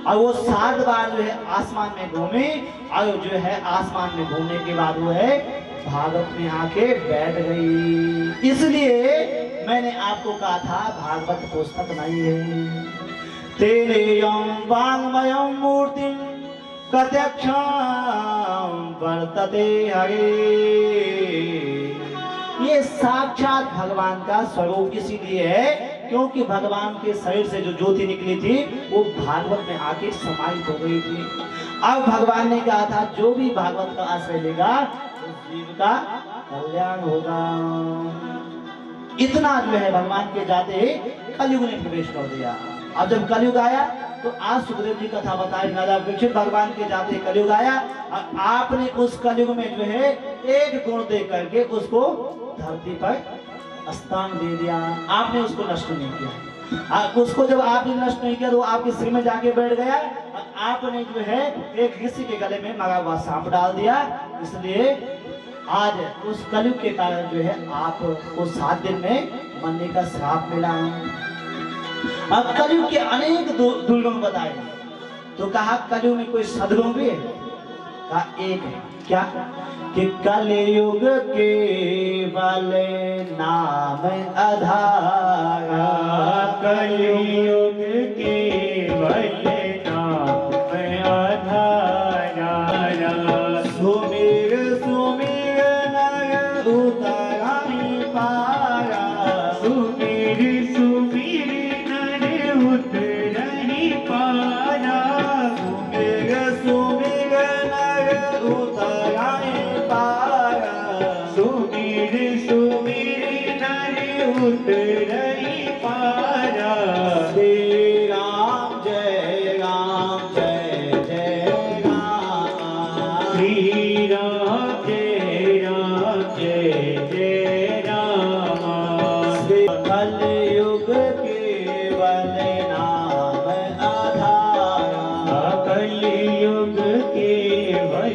और वो 7 बार जो है आसमान में घूमे और जो है आसमान में घूमने के बाद वो है भागवत में आके बैठ गई। इसलिए मैंने आपको कहा था भागवत पुस्तक नहीं है। तेरे वांगमयं मूर्तिं प्रत्यक्षं वर्तते हरे। ये साक्षात भगवान का स्वरूप इसीलिए है क्योंकि भगवान के शरीर से जो ज्योति निकली थी वो भागवत में आके समाहित हो गई थी। अब भगवान ने कहा था जो भी भागवत का आश्रय लेगा उस जीव का कल्याण होगा। इतना जो है भगवान के जाते कलयुग ने प्रवेश कर दिया। अब जब कलयुग आया तो आज सुखदेव जी कथा बताए, राजा परीक्षित भगवान के जाते कलयुग आया और आपने उस कलयुग में जो है एक गुण दे करके उसको धरती पर स्थान दे दिया, आपने उसको नष्ट नहीं किया। उसको जब आपने नष्ट नहीं किया तो आपके सिर में जाके बैठ गया और आपने जो है एक ऋषि के गले में मरा हुआ सांप डाल दिया। इसलिए आज उस कलयुग के कारण जो है आपको 7 दिन में मरने का श्राप मिला है। अब कलयुग के अनेक दुर्गुण बताए, तो कहा कलयुग में कोई सदगुण भी है? कहा एक है, क्या? कि कलयुग केवल नाम आधारा, कलयुग केवल नाम आधारा, सुमिर सुमिर नर उतराई पारा, सुमिर सुमिर नर उतरहि पारा, सुमिर सुमिर नर उतराई पारा, सुमिर सुमिर नर उतरहि पारा। श्री राम जय राम जय जय राम, श्री राम जय राम जय जय राम। कलयुग केवल नाम आधारा, कलयुग केवल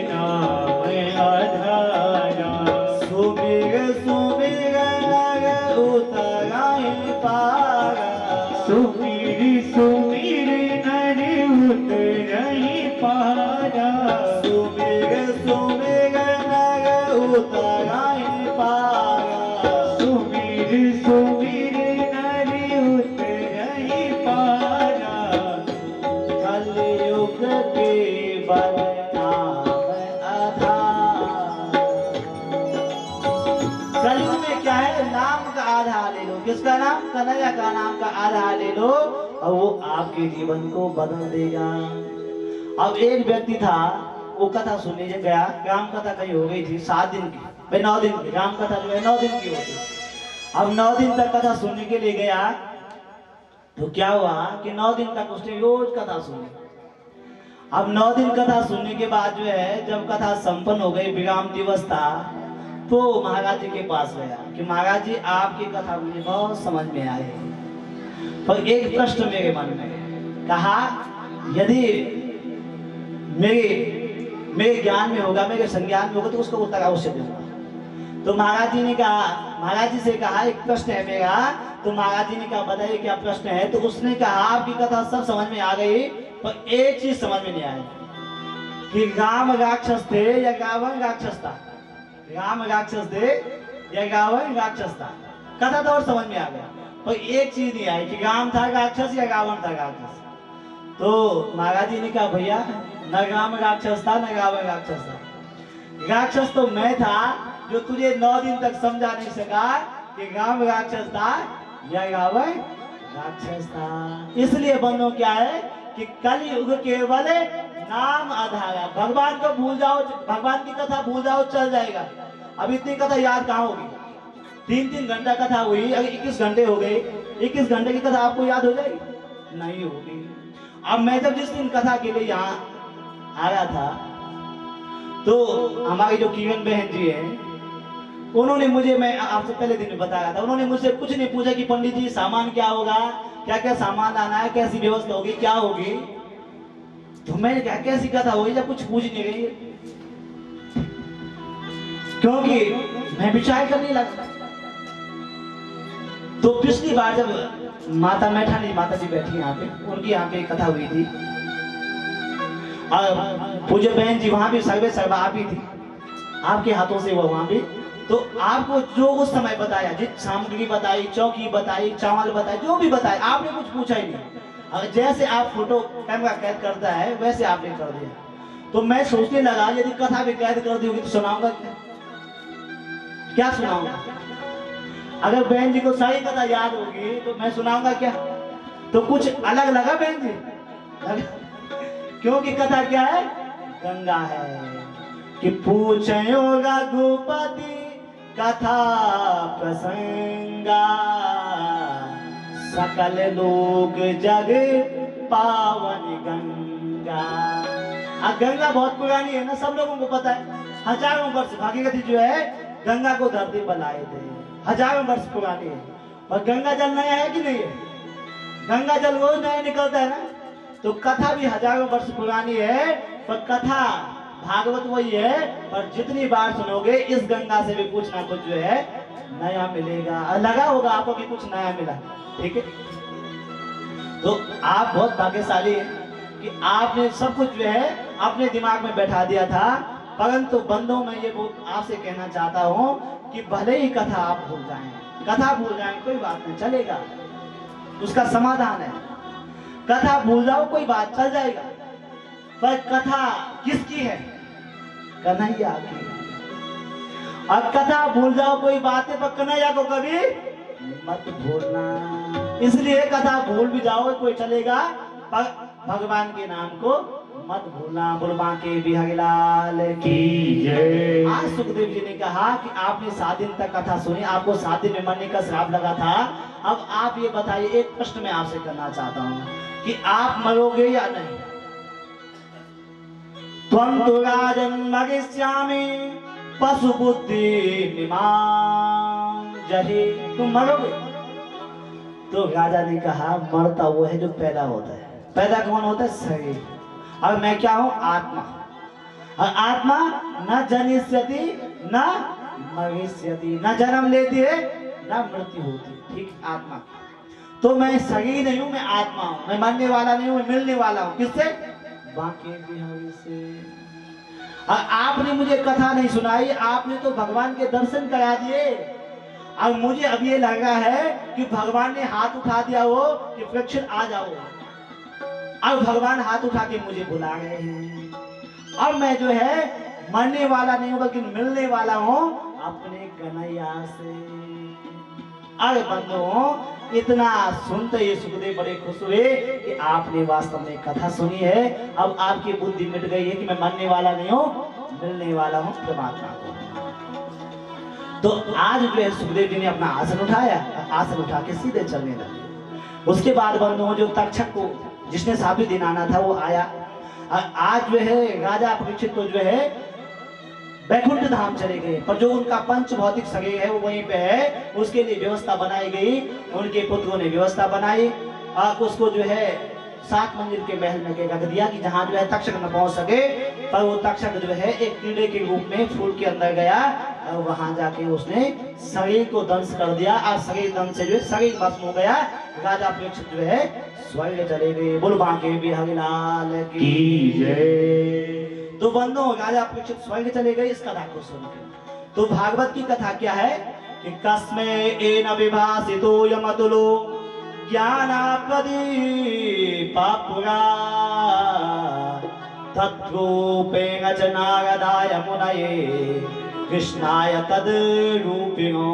नाम आधारा, सुमिर सुमिर नर उतराई पारा, सुमिर सुमिर नर उतरहि पारा, सुमिर सुमिर नर उतराई पारा, सुमिर सुमिर नर उतरहि पारा। कलयुग केवल नाम आधार। कलयुग में क्या है? नाम का आधार ले लो। किसका नाम? कन्हैया का नाम का आधार ले लो और वो आपके जीवन को बदल देगा। अब एक व्यक्ति था, वो कथा सुनने गया, राम कथा कहीं हो गई थी 7 दिन की, भाई 9 दिन की राम कथा जो है 9 दिन की होती। अब 9 दिन तक कथा सुनने के लिए गया तो क्या हुआ कि 9 दिन तक उसने रोज कथा सुनी। अब 9 दिन कथा सुनने के बाद जो है जब कथा संपन्न हो गई, विराम दिवस था, तो महाराज जी के पास गया कि महाराज जी आपकी कथा मुझे बहुत समझ में आई, पर एक प्रश्न मेरे मन में। कहा यदि मेरे ज्ञान में होगा, मेरे संज्ञान में होगा तो उसका उत्तर अवश्य दूंगा। तो महाराज जी ने कहा, महाराज जी से कहा एक प्रश्न है मेरा। तो महाराज जी ने कहा बताइए क्या प्रश्न है। तो उसने कहा आपकी कथा सब समझ में आ गई, पर एक चीज समझ में नहीं आई कि राम राक्षस थे या रावण राक्षस था। राम राक्षस थे या रावण राक्षस था, कथा तो और समझ में आ गया, पर एक चीज नहीं आई कि राम था राक्षस या रावण था राक्षस। तो महाराज जी ने कहा भैया न राम राक्षस था न रावण राक्षस था, राक्षस तो मैं था जो तुझे 9 दिन तक समझा नहीं सका कि राम राक्षस था या रावण राक्षस था। इसलिए बंधु क्या है कि कलयुग केवल नाम आधारा। भगवान को भूल जाओ, भगवान की कथा भूल जाओ चल जाएगा। अब इतनी कथा याद कहाँ होगी? 3-3 घंटा कथा हुई, अगर 21 घंटे हो गए, 21 घंटे की कथा आपको याद हो जाएगी? नहीं होगी। अब मैं जब जिस दिन कथा के लिए यहाँ आया था तो हमारी जो किरण बहन जी है उन्होंने मुझे, मैं आपसे पहले दिन में बताया था, उन्होंने मुझसे कुछ नहीं पूछा कि पंडित जी सामान क्या होगा, क्या क्या सामान लाना है, कैसी व्यवस्था होगी, क्या होगी। तो मैंने कहा कैसी कथा होगी जब कुछ पूछ नहीं रही, क्योंकि मैं विचार करने लगा। तो पिछली बार जब माता मैठानी माता जी बैठी यहाँ पे, उनकी यहाँ पे कथा हुई थी और पूज्य बहन जी वहां भी सर्वे सर्वा आप ही थी, आपके हाथों से वो वहां भी। तो आपको जो उस समय बताया, जिस सामग्री बताई, चौकी बताई, चावल बताई, जो भी बताया, आपने कुछ पूछा ही नहीं। और जैसे आप फोटो कैमरा कैद करता है वैसे आपने कर दिया। तो मैं सोचने लगा यदि कथा भी कैद कर दी होगी तो सुनाऊंगा क्या सुनाऊंगा? अगर बहन जी को सारी कथा याद होगी तो मैं सुनाऊंगा क्या? तो कुछ अलग लगा बहन जी, क्योंकि कथा क्या है? गंगा है कि पूछो रघुपति कथा प्रसंगा, सकल लोग जग पावन गंगा। गंगा बहुत पुरानी है ना, सब लोगों को पता है। हजारों वर्ष भागीरथी जो है गंगा को धरती पर लाए थे, हजारों वर्ष पुरानी है। और गंगा जल नया है कि नहीं है? गंगा जल रोज नया निकलता है ना। तो कथा भी हजारों वर्ष पुरानी है, पर कथा भागवत वही है, पर जितनी बार सुनोगे इस गंगा से भी कुछ ना कुछ जो है नया मिलेगा। और लगा होगा आपको कि कुछ नया मिला, ठीक है। तो आप बहुत भाग्यशाली हैं कि आपने सब कुछ जो है अपने दिमाग में बैठा दिया था। परंतु बंधुओं मैं ये आपसे कहना चाहता हूँ कि भले ही कथा आप भूल जाएं, कथा भूल जाएं कोई बात नहीं, चलेगा, उसका समाधान है। कथा भूल जाओ कोई बात, चल जाएगा। पर कथा किसकी है? कन्हैया की। और कथा भूल जाओ कोई बात है, पर कन्हैया को कभी मत भूलना। इसलिए कथा भूल भी जाओ कोई चलेगा, पर भगवान के नाम को मत भूलना। बुलबा के बिहारी लाल की जय। आज सुखदेव जी ने कहा कि आपने 7 दिन तक कथा सुनी, आपको 7 दिन में मरने का श्राप लगा था। अब आप ये बताइए, एक प्रश्न मैं आपसे करना चाहता हूँ कि आप मरोगे या नहीं? त्वं तु राजन् मरिष्यामि पशु बुद्धि निमां जहि। तुम मरोगे? तो राजा ने कहा मरता वो है जो पैदा होता है। पैदा कौन होता है? शरीर। और मैं क्या हूं? आत्मा। और आत्मा न जनिष्यति न मरिष्यति, न जन्म लेती है न मृत्यु होती है, ठीक। आत्मा। तो मैं शरीर नहीं हूं, मैं आत्मा हूं। मैं मरने वाला नहीं हूं, मैं मिलने वाला हूं। किससे? बांके बिहारी से। और आपने मुझे कथा नहीं सुनाई, आपने तो भगवान के दर्शन करा दिए। अब मुझे अब ये लग रहा है कि भगवान ने हाथ उठा दिया हो कि परीक्षित आ जाओ। अब भगवान हाथ उठा के मुझे बुला रहे हैं। अब मैं जो है मरने वाला नहीं हूं, बल्कि मिलने वाला हूं अपने कन्हैया से। अरे बंधुओं, इतना सुनते ही सुखदेव बड़े खुश हुए कि आपने वास्तव में कथा सुनी है। अब आपकी बुद्धि मिट गई है कि मैं मरने वाला नहीं हूं, मिलने वाला हूं परमात्मा को। तो आज जो है सुखदेव जी ने अपना आसन उठाया, आसन उठा के सीधे चलने लगे। उसके बाद बंधुओं, जो तक्षक को जिसने 7वें दिन आना था वो आया। आज जो है राजा परीक्षित को जो है वैकुंठ धाम चले गए, पर जो उनका पंच भौतिक शरीर है वो वहीं पे है। उसके लिए व्यवस्था बनाई गई, उनके पुत्रों ने व्यवस्था बनाई। उसको जो है 7 मंजिल के महल में रख दिया कि जहाँ जो है तक्षक न पहुंच सके। पर वो तक्षक जो है एक कीड़े के रूप में फूल के अंदर गया और वहां जाके उसने शरीर को दंश कर दिया। और शरीर दंश से जो है शरीर भस्म हो गया। राजा परीक्षित जो है स्वर्ग चले गए। बुलबा के बिहारी लाल की जय। तो बंधुओं, राजा परीक्षित स्वर्ग चले गए इस कथा को सुनकर। तो भागवत की कथा क्या है कि कस्मै एन विभासितो यमतुलो ज्ञानाप्रदीपपुरा तद्रूपेण च नारदाय मुनये कृष्णाय तद्रूपिणो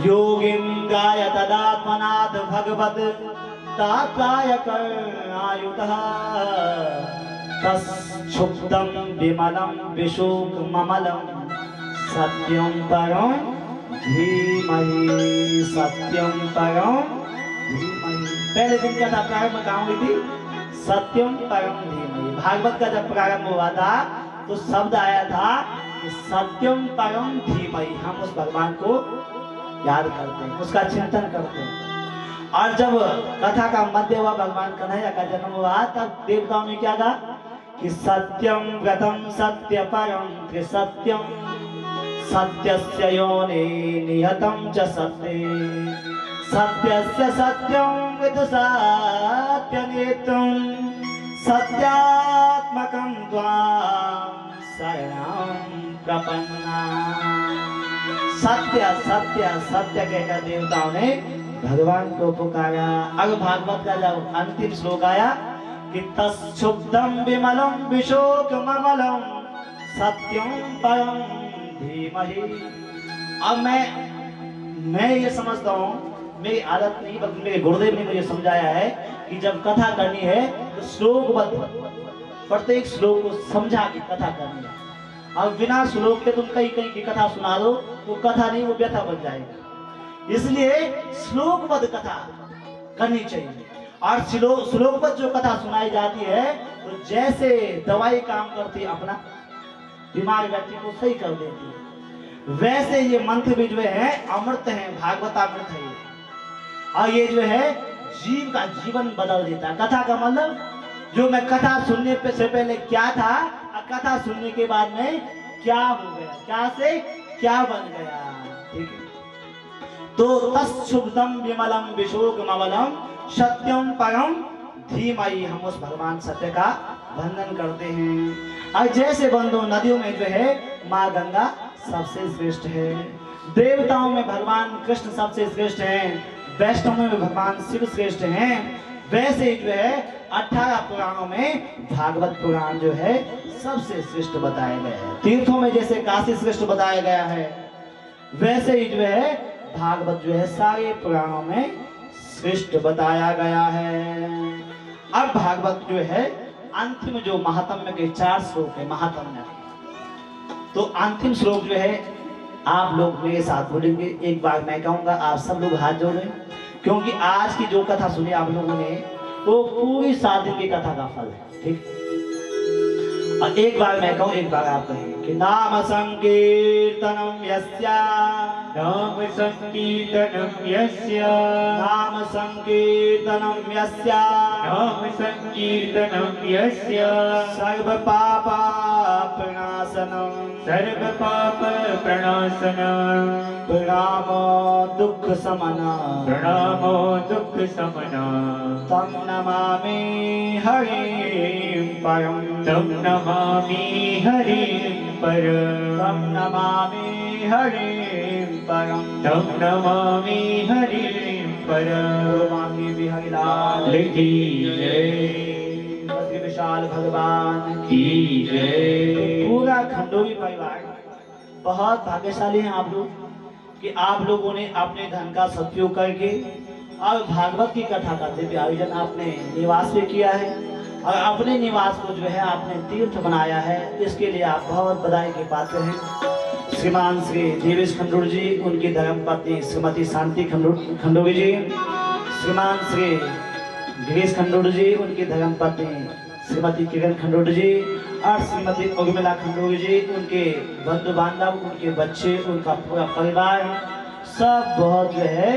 योगीन्द्राय तदात्मनाथ भगवत् तात्राय कर्णायुतः तच्छुब्धं विमलं विशोकममलं सत्यं परं धीमहि, सत्यं परं धीमहि। पहले दिन का प्रारंभ कहाँ हुई थी? सत्यम परम धीमहि। भागवत का जब प्रारंभ हुआ था तो शब्द आया था कि सत्यम परम धीमहि। हम उस भगवान को याद करते हैं, उसका चिंतन करते हैं। और जब कथा का मध्य हुआ, भगवान कन्हैया का जन्म हुआ, तब देवताओं ने क्या कहा कि सत्यम व्रतम सत्य परम त्रिसत्यम सत्यस्य योनि नियतम च सत्ये सत्यस्य सत्यं विदुषात्यनेत्रं सत्यात्मकं त्वां शरणं प्रपन्ना। सत्य सत्य सत्य कहकर देवताओं ने भगवान को पुकारा। अब भागवत का जब अंतिम श्लोक आया कि तच्छुब्धं विमलं विशोकममलं सत्यं परं धीमहि। अब मैं ये समझता हूँ, मेरी आदत नहीं बल्कि मेरे गुरुदेव ने मुझे समझाया है कि जब कथा करनी है तो श्लोकबद्ध प्रत्येक श्लोक को समझा के कथा करनी है। अब बिना श्लोक के तुम कहीं कहीं की कथा सुना दो तो कथा नहीं, वो व्यथा बन जाएगा। इसलिए श्लोकबद्ध कथा करनी चाहिए। और श्लोकबद्ध जो कथा सुनाई जाती है तो जैसे दवाई काम करती है, अपना दिमाग व्यक्ति को सही कर देती है। वैसे ये मंत्र भी जो है अमृत है, भागवतामृत है। और ये जो है जीव का जीवन बदल देता है। कथा का मतलब, जो मैं कथा सुनने से पहले क्या था और कथा सुनने के बाद में क्या हो गया, क्या से क्या बन गया। ठीक है, तो तत्शुद्धम विमलम विशोकमवलम सत्यम परम धीमहि, हम उस भगवान सत्य का वंदन करते हैं। और जैसे बंधु नदियों में जो है माँ गंगा सबसे श्रेष्ठ है, देवताओं में भगवान कृष्ण सबसे श्रेष्ठ हैं, वैष्णव में भगवान शिव श्रेष्ठ हैं, वैसे ही जो है 18 पुराणों में भागवत पुराण जो है सबसे श्रेष्ठ बताया गया है। तीर्थों में जैसे काशी श्रेष्ठ बताया गया है, वैसे ही जो है भागवत जो है सारे पुराणों में श्रेष्ठ बताया गया है। अब भागवत जो है अंतिम जो महात्म्य के 4 श्लोक है महात्म्य, तो अंतिम श्लोक जो है आप लोग मेरे साथ बोलेंगे। एक बार मैं कहूंगा, आप सब लोग हाथ जोड़ें, क्योंकि आज की जो कथा सुनी आप लोगों ने वो पूरी 7 दिन की कथा का फल है। ठीक, और एक बार मैं कहूँ, एक बार आप कहेंगे कि नाम संकीर्तनम यस्या, नाम संकीर्तनम यस्या, नाम संकीर्तनम यस्या, नाम संकीर्तनम यस्या, सर्व पापा प्रणाशनम, सर्व पाप प्रणाशनम, प्रणामो दुख समना, प्रणामो दुख समना, तम नमामि हरिं परम, तम नमामि हरिं परम, तम नमामि हरिं परम, तम नमामि हरिं परम। मांगी बिहारीलाल की जय, बद्री विशाल भगवान की जय। पूरा खंडोवी परिवार बहुत भाग्यशाली हैं आप लोग कि आप लोगों ने अपने धन का सदुपयोग करके और भागवत की कथा का दिव्य आयोजन आपने निवास में किया है और अपने निवास को जो है आपने तीर्थ बनाया है। इसके लिए आप बहुत बधाई के पात्र हैं। श्रीमान श्री देवेश खंडूर जी, उनकी धर्मपत्नी श्रीमती शांति खंडोवी जी, श्रीमान श्री गिरीश खंडूर जी, उनकी धर्मपत्नी श्रीमती किरण खंडूर जी और श्रीमती उर्मिला खंडूर जी, उनके बंधु बांधव, उनके बच्चे, उनका पूरा परिवार सब बहुत जो है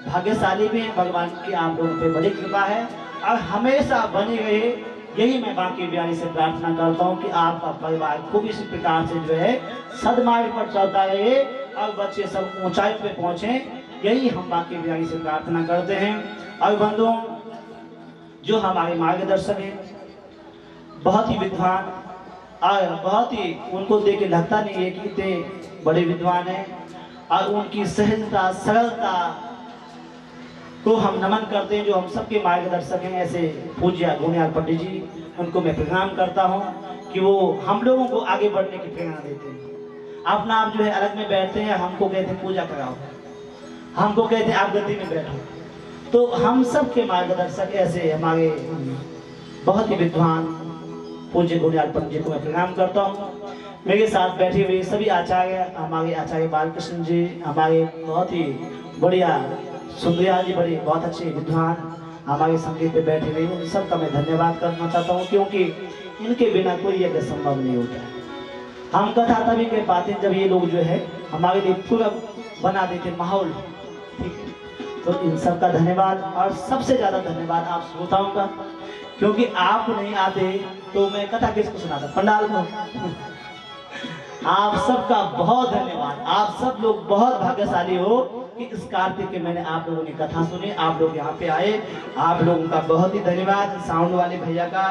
भाग्यशाली भी हैं। भगवान की आप लोगों पे बड़ी कृपा है और हमेशा बनी रहे, यही मैं बांके बिहारी से प्रार्थना करता हूँ कि आपका परिवार खूब इसी प्रकार से जो है सदमार्ग पर चलता रहे और बच्चे सब ऊंचाई पे पहुँचे, यही हम बांके बिहारी से प्रार्थना करते हैं। और बंधुओं, जो हमारे मार्गदर्शक हैं बहुत ही विद्वान और बहुत ही, उनको देख के लगता नहीं है कि इतने बड़े विद्वान हैं, और उनकी सहजता सरलता को हम नमन करते हैं। जो हम सबके मार्गदर्शक हैं ऐसे पूज्य गुनियाल पंडित जी, उनको मैं प्रणाम करता हूं कि वो हम लोगों को आगे बढ़ने की प्रेरणा देते हैं। अपना आप जो है अलग में बैठते हैं, हमको कहते हैं पूजा कराओ, हमको कहते हैं आप गद्दी में बैठो। तो हम सब के मार्गदर्शक ऐसे हमारे बहुत ही विद्वान पूज्य गुनियाल पंडित जी को मैं प्रणाम करता हूँ। मेरे साथ बैठे हुए सभी आचार्य, हमारे आचार्य बालकृष्ण जी, हमारे बहुत ही बढ़िया सुंदरिया जी, बड़े बहुत अच्छे विद्वान हमारे संगीत पे बैठे हुए, उन सबका मैं धन्यवाद करना चाहता हूँ, क्योंकि इनके बिना कोई यज्ञ संभव नहीं होता है। हम कथा तभी कह पाते हैं जब ये लोग जो है हमारे लिए पूरा बना देते माहौल। ठीक है, तो इन सबका धन्यवाद और सबसे ज्यादा धन्यवाद आप श्रोताओं का, क्योंकि आप नहीं आते तो मैं कथा किसको सुनाता, पंडाल को। आप सबका बहुत धन्यवाद, आप सब लोग बहुत भाग्यशाली हो कि इस कार्तिक के मैंने आप लोगों ने कथा सुनी, आप लोग यहाँ पे आए, आप लोगों का बहुत ही धन्यवाद। साउंड वाले भैया का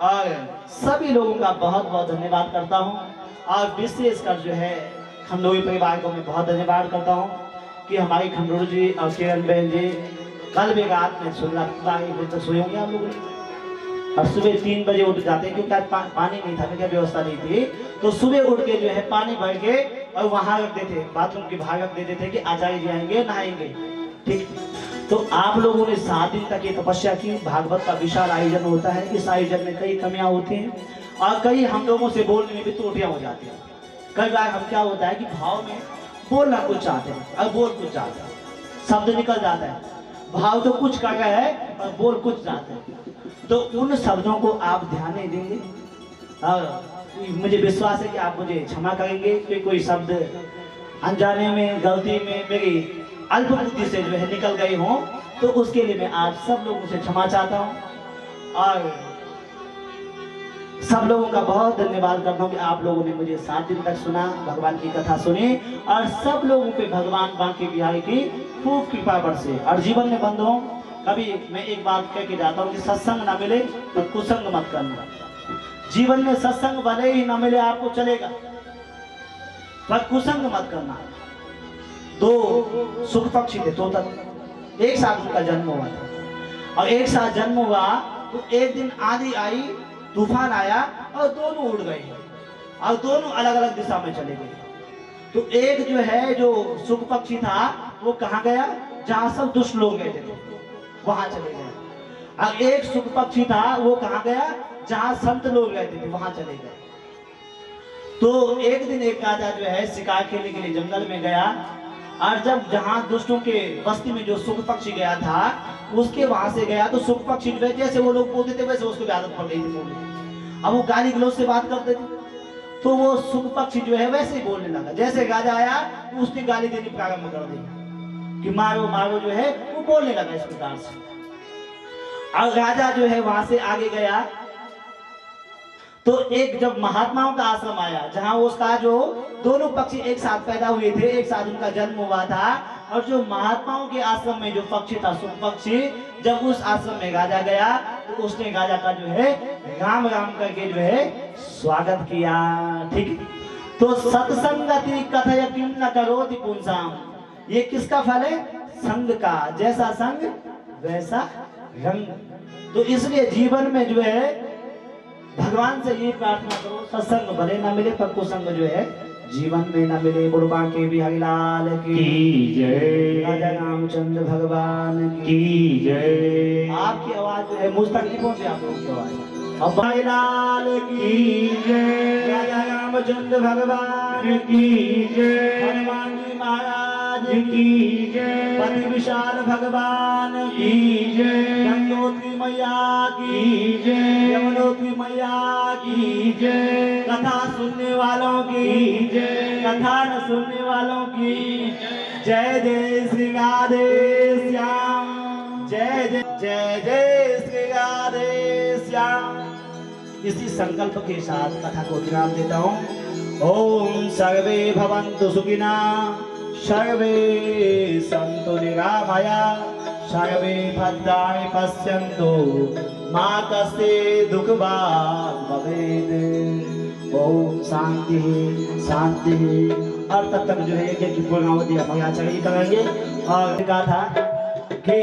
और सभी लोगों का बहुत बहुत धन्यवाद करता हूँ। और विशेषकर जो है खंडोई परिवार को मैं बहुत धन्यवाद करता हूँ कि हमारी खंडूर जी और किरण बहन जी कल भी रात में 1 बजे तक सोए होंगे आप लोगों ने, और सुबह 3 बजे उठ जाते हैं, क्योंकि आज पानी नहीं था, क्या व्यवस्था नहीं थी, तो सुबह उठ के जो है पानी भर के और वहां रख देते, बाथरूम के बाहर रख देते थे कि आचार्य जी आएंगे नहाएंगे। ठीक, तो आप लोगों ने 7 दिन तक ये तपस्या की। भागवत का विशाल आयोजन होता है, इस आयोजन में कई कमियां होती हैं और कई हम लोगों से बोलने में भी त्रुटियां हो जाती हैं। कई बार हम क्या होता है कि भाव में बोलना कुछ चाहते हैं और बोल कुछ चाहते हैं, शब्द निकल जाता है, भाव तो कुछ कर रहा है और बोल कुछ चाहते हैं, तो उन शब्दों को आप ध्यान नहीं देंगे और मुझे विश्वास है कि आप मुझे क्षमा करेंगे कि कोई शब्द अनजाने में, गलती में, मेरी अल्प बुद्धि से जो है निकल गई हूँ, तो उसके लिए मैं आप सब लोगों से क्षमा चाहता हूँ और सब लोगों का बहुत धन्यवाद करता हूँ कि आप लोगों ने मुझे 7 दिन तक सुना, भगवान की कथा सुनी और सब लोगों पे भगवान बांके बिहारी की खूब कृपा बरसे। और जीवन में बंधुओं, कभी मैं एक बात कह के जाता हूँ कि सत्संग ना मिले तो कुसंग मत करना। जीवन में सत्संग भले ही ना मिले आपको चलेगा, पर कुसंग मत करना। 2 सुख पक्षी थे, तोतक, एक साथ उनका जन्म हुआ था और एक साथ जन्म हुआ तो एक दिन आंधी आई, तूफान आया और दोनों उड़ गए और दोनों अलग अलग दिशा में चले गए। तो एक जो है जो सुख पक्षी था वो कहाँ गया, जहां सब दुष्ट लोग गए थे वहां चले गए। और एक सुख पक्षी था वो कहाँ गया, जहां संत लोग रहते थे वहां चले गए। तो एक दिन एक राजा जो है शिकार खेलने के लिए जंगल में गया और जब जहां दुष्टों के बस्ती में जो सुख पक्षी गया था उसके वहां से गया तो सुख पक्षी जैसे वो लोग बोलते थे वैसे उसको भी आदत पड़ गई थी बोलने। अब वो गाली गलौज से बात करते थे तो वो सुख पक्षी जो है वैसे ही बोलने लगा। जैसे राजा आया तो उसने गाली देनी प्रारंभ कर दी कि मारो मारो, जो है वो बोलने लगा इस प्रकार से। और राजा जो है वहां से आगे गया तो एक जब महात्माओं का आश्रम आया जहां उसका जो दोनों पक्षी एक साथ पैदा हुए थे, एक साथ उनका जन्म हुआ था। और जो महात्माओं के आश्रम में जो पक्षी था सुख पक्षी, जब उस आश्रम में राजा गया तो उसने राजा का जो है राम राम करके जो है स्वागत किया। ठीक, तो सत्संगति कथय किम न करोति पुंसाम, ये किसका फल है, संग का। जैसा संग वैसा रंग। तो इसलिए जीवन में जो है भगवान से ये प्रार्थना करो, सत्संग भले ना मिले पर कुसंग जो है जीवन में ना मिले। बुढ़बा के बिहारी लाल की जय, राजा रामचंद्र भगवान की जय। आपकी आवाज जो है मुझ तक नहीं पहुंचे, आप लोगों की आवाज। अब बिहारी लाल की जय, राजा रामचंद्र भगवान की जय, हनुमान जी महाराज की जय, पति विशाल भगवान की जय, गंगोत्री मैया की जय, यमुनोत्री मैया की जय, कथा सुनने वालों की जय, कथा न सुनने वालों की जय जय श्री राधे श्याम, जय जय जय जय श्री राधे श्याम। इसी संकल्प के साथ कथा को विराम देता हूँ। ओम सर्वे भवन्तु सुखिना, सर्वे सन्तु निरामया, सर्वे भद्राणि पश्यन्तु मा कश्चित् दुःखभाग् भवेत्। ओम शांति शांति। और तब तक जो है यज्ञ की पूर्णावधि हम यहाँ चढ़ी करेंगे। और कहा था कि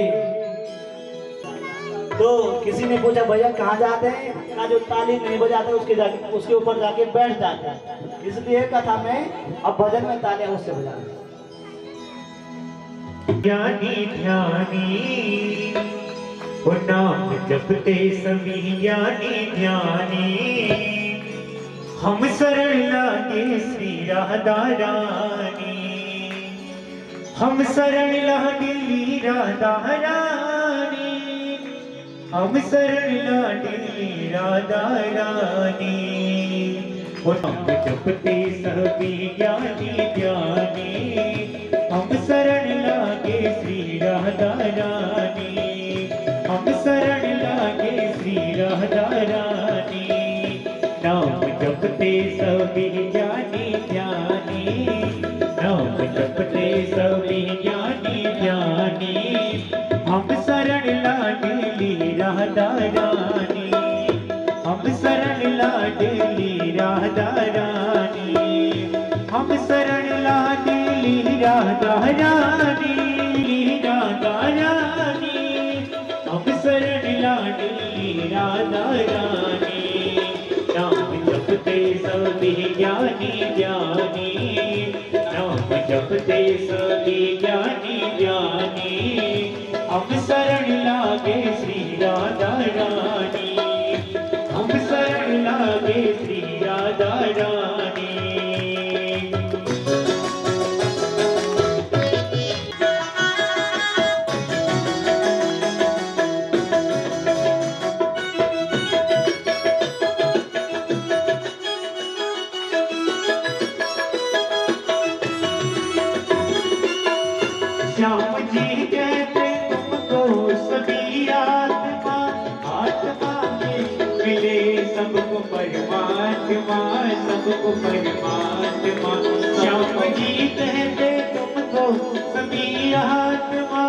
तो किसी ने पूछा भैया कहाँ जाते हैं, कहा जो ताली नहीं बजाते उसके ऊपर जाके बैठ जाते हैं। इसलिए कथा में अब भजन में तालियां उससे बजाते हैं। ज्ञानी ध्यानी वो नाम जपते सभी ज्ञानी ध्यानी, हम शरण लागे श्री राधा रानी, हम शरण लागे राधा रानी, हम शरण लागे राधा रानी। वो नाम जपते सभी ज्ञानी ध्यानी, हम शरण लागे श्री राधा रानी, हम शरण लागे श्री राधा रानी। नाम जपते सभी ज्ञानी ध्यानी, नाम जपते सभी ज्ञानी ध्यानी, हम शरण लाडली राधा रानी, हम शरण लाडली राधा रानी, हम शरण लाडली राधा रानी, राधा रानी, हम शरण लाडली राधा रानी। नाम जपते सभी ज्ञानी ज्ञानी, नाम जपते सभी ज्ञानी ज्ञानी, हम शरण लागे श्री राधा रानी, हम शरण लागे श्री राधा रानी। श्याम जी कहते तुमको सभी आत्मा आत्मा में मिले सबको परमात्मा सबको परमात्मा। श्याम जी कहते तुमको सभी आत्मा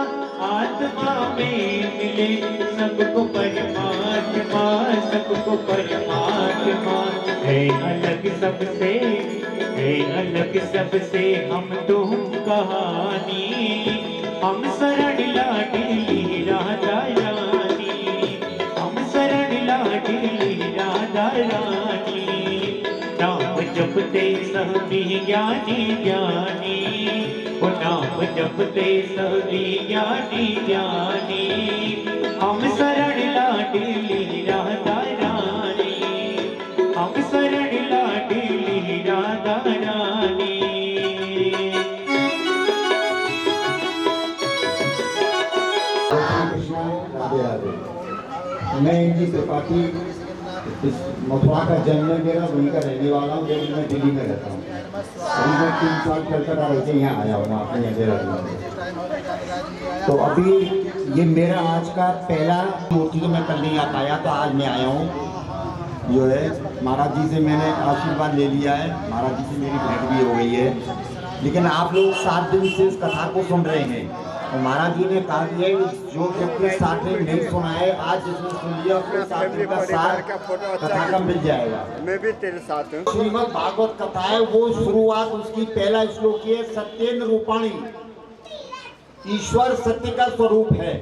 आत्मा में मिले सबको परमात्मा सबको परमात्मा। है अलग सबसे है अलग सबसे हम तुम कहानी हम शरण लाडली राधा रानी हम शरण लाडली राधा रानी। नाम जपते सभी ज्ञानी ज्ञानी वो नाम जपते सभी ज्ञानी ज्ञानी हम शरण लाडली राधा रानी हम शरण लाडली राधा रानी। राधे राधे। मैं इनकी त्रिपाठी मथुरा का जन्म है मेरा, वहीं का रहने वाला हूँ, लेकिन मैं दिल्ली में रहता हूँ। अभी मैं 3 साल कलकत्ता रह के यहाँ आया हूँ अपने यहाँ देहरादून। तो अभी ये मेरा आज का पहला मूर्ति तो मैं कल नहीं आ पाया, तो आज मैं आया हूँ। जो है महाराज जी से मैंने आशीर्वाद ले लिया है, महाराज जी से मेरी भेंट भी हो गई है। लेकिन आप लोग 7 दिन से इस कथा को सुन रहे हैं और महाराज जी ने कहा दिया कि जो व्यक्ति 7 दिन नहीं सुना है, आज जिसने सुन लिया उसको 7 दिन का सार कथा का मिल जाएगा। मैं भी तेरे साथ हूँ। श्रीमद् भागवत कथा है, वो शुरुआत उसकी पहला श्लोक है, सत्येन रूपाणी, ईश्वर सत्य का स्वरूप है।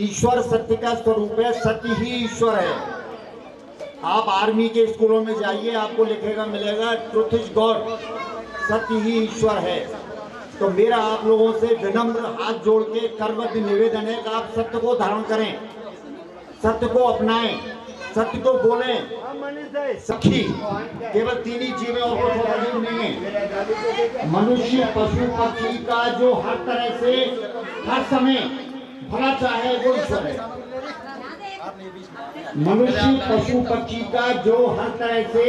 ईश्वर सत्य का स्वरूप है, सत्य ही ईश्वर है। आप आर्मी के स्कूलों में जाइए, आपको लिखेगा मिलेगा ट्रुथ इज गॉड, सत्य ही ईश्वर है। तो मेरा आप लोगों से विनम्र हाथ जोड़ के करबद्ध निवेदन है कि आप सत्य को धारण करें, सत्य को अपनाएं, सत्य को बोलें। सखी केवल 3 ही जीव है और कोई जीव नहीं है। मनुष्य पशु पक्षी का जो हर तरह से हर समय भला चाहे वो ईश्वर है। मनुष्य पशु पक्षी का जो हर तरह से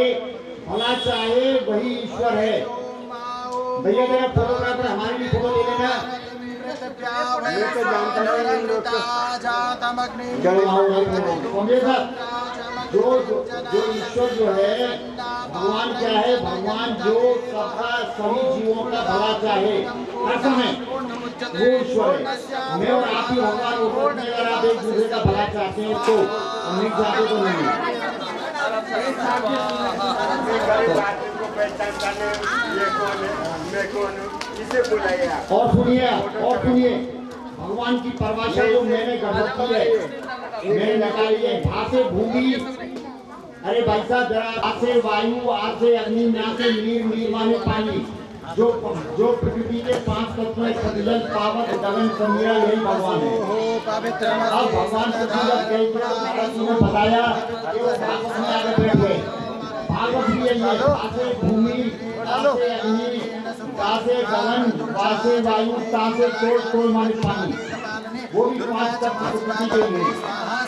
भला चाहे वही ईश्वर है। भैया जरा फोटोग्राफर हमारी भी फोटो ले लेना। जो ईश्वर जो है भगवान क्या है, भगवान जो सबका सभी जीवों का भला चाहे हर समय वो ईश्वर है। मैं और आप ही भगवान अगर आप एक दूसरे का भला चाहते हैं तो नहीं चाहते तो नहीं। और सुनिए भगवान की परिभाषा जो मैंने गढ़ की है, मैंने निकाली है। भा से भूमि, अरे भाई साहब जरा, आ से वायु, आ से अग्नि, ना से नीर, नीर माने पानी। जो प्रकृति के 5 तत्व है, सतजल पावक गगन समीरा, यही भगवान है। अब भगवान ने बताया कि वो भागवत में आगे बैठ गए। भागवत भी यही है, आ से भूमि, आ से अग्नि, ता से गगन, वा से वायु, ता से तोड़ माने पानी। वो भी 5 तत्व प्रकृति के लिए,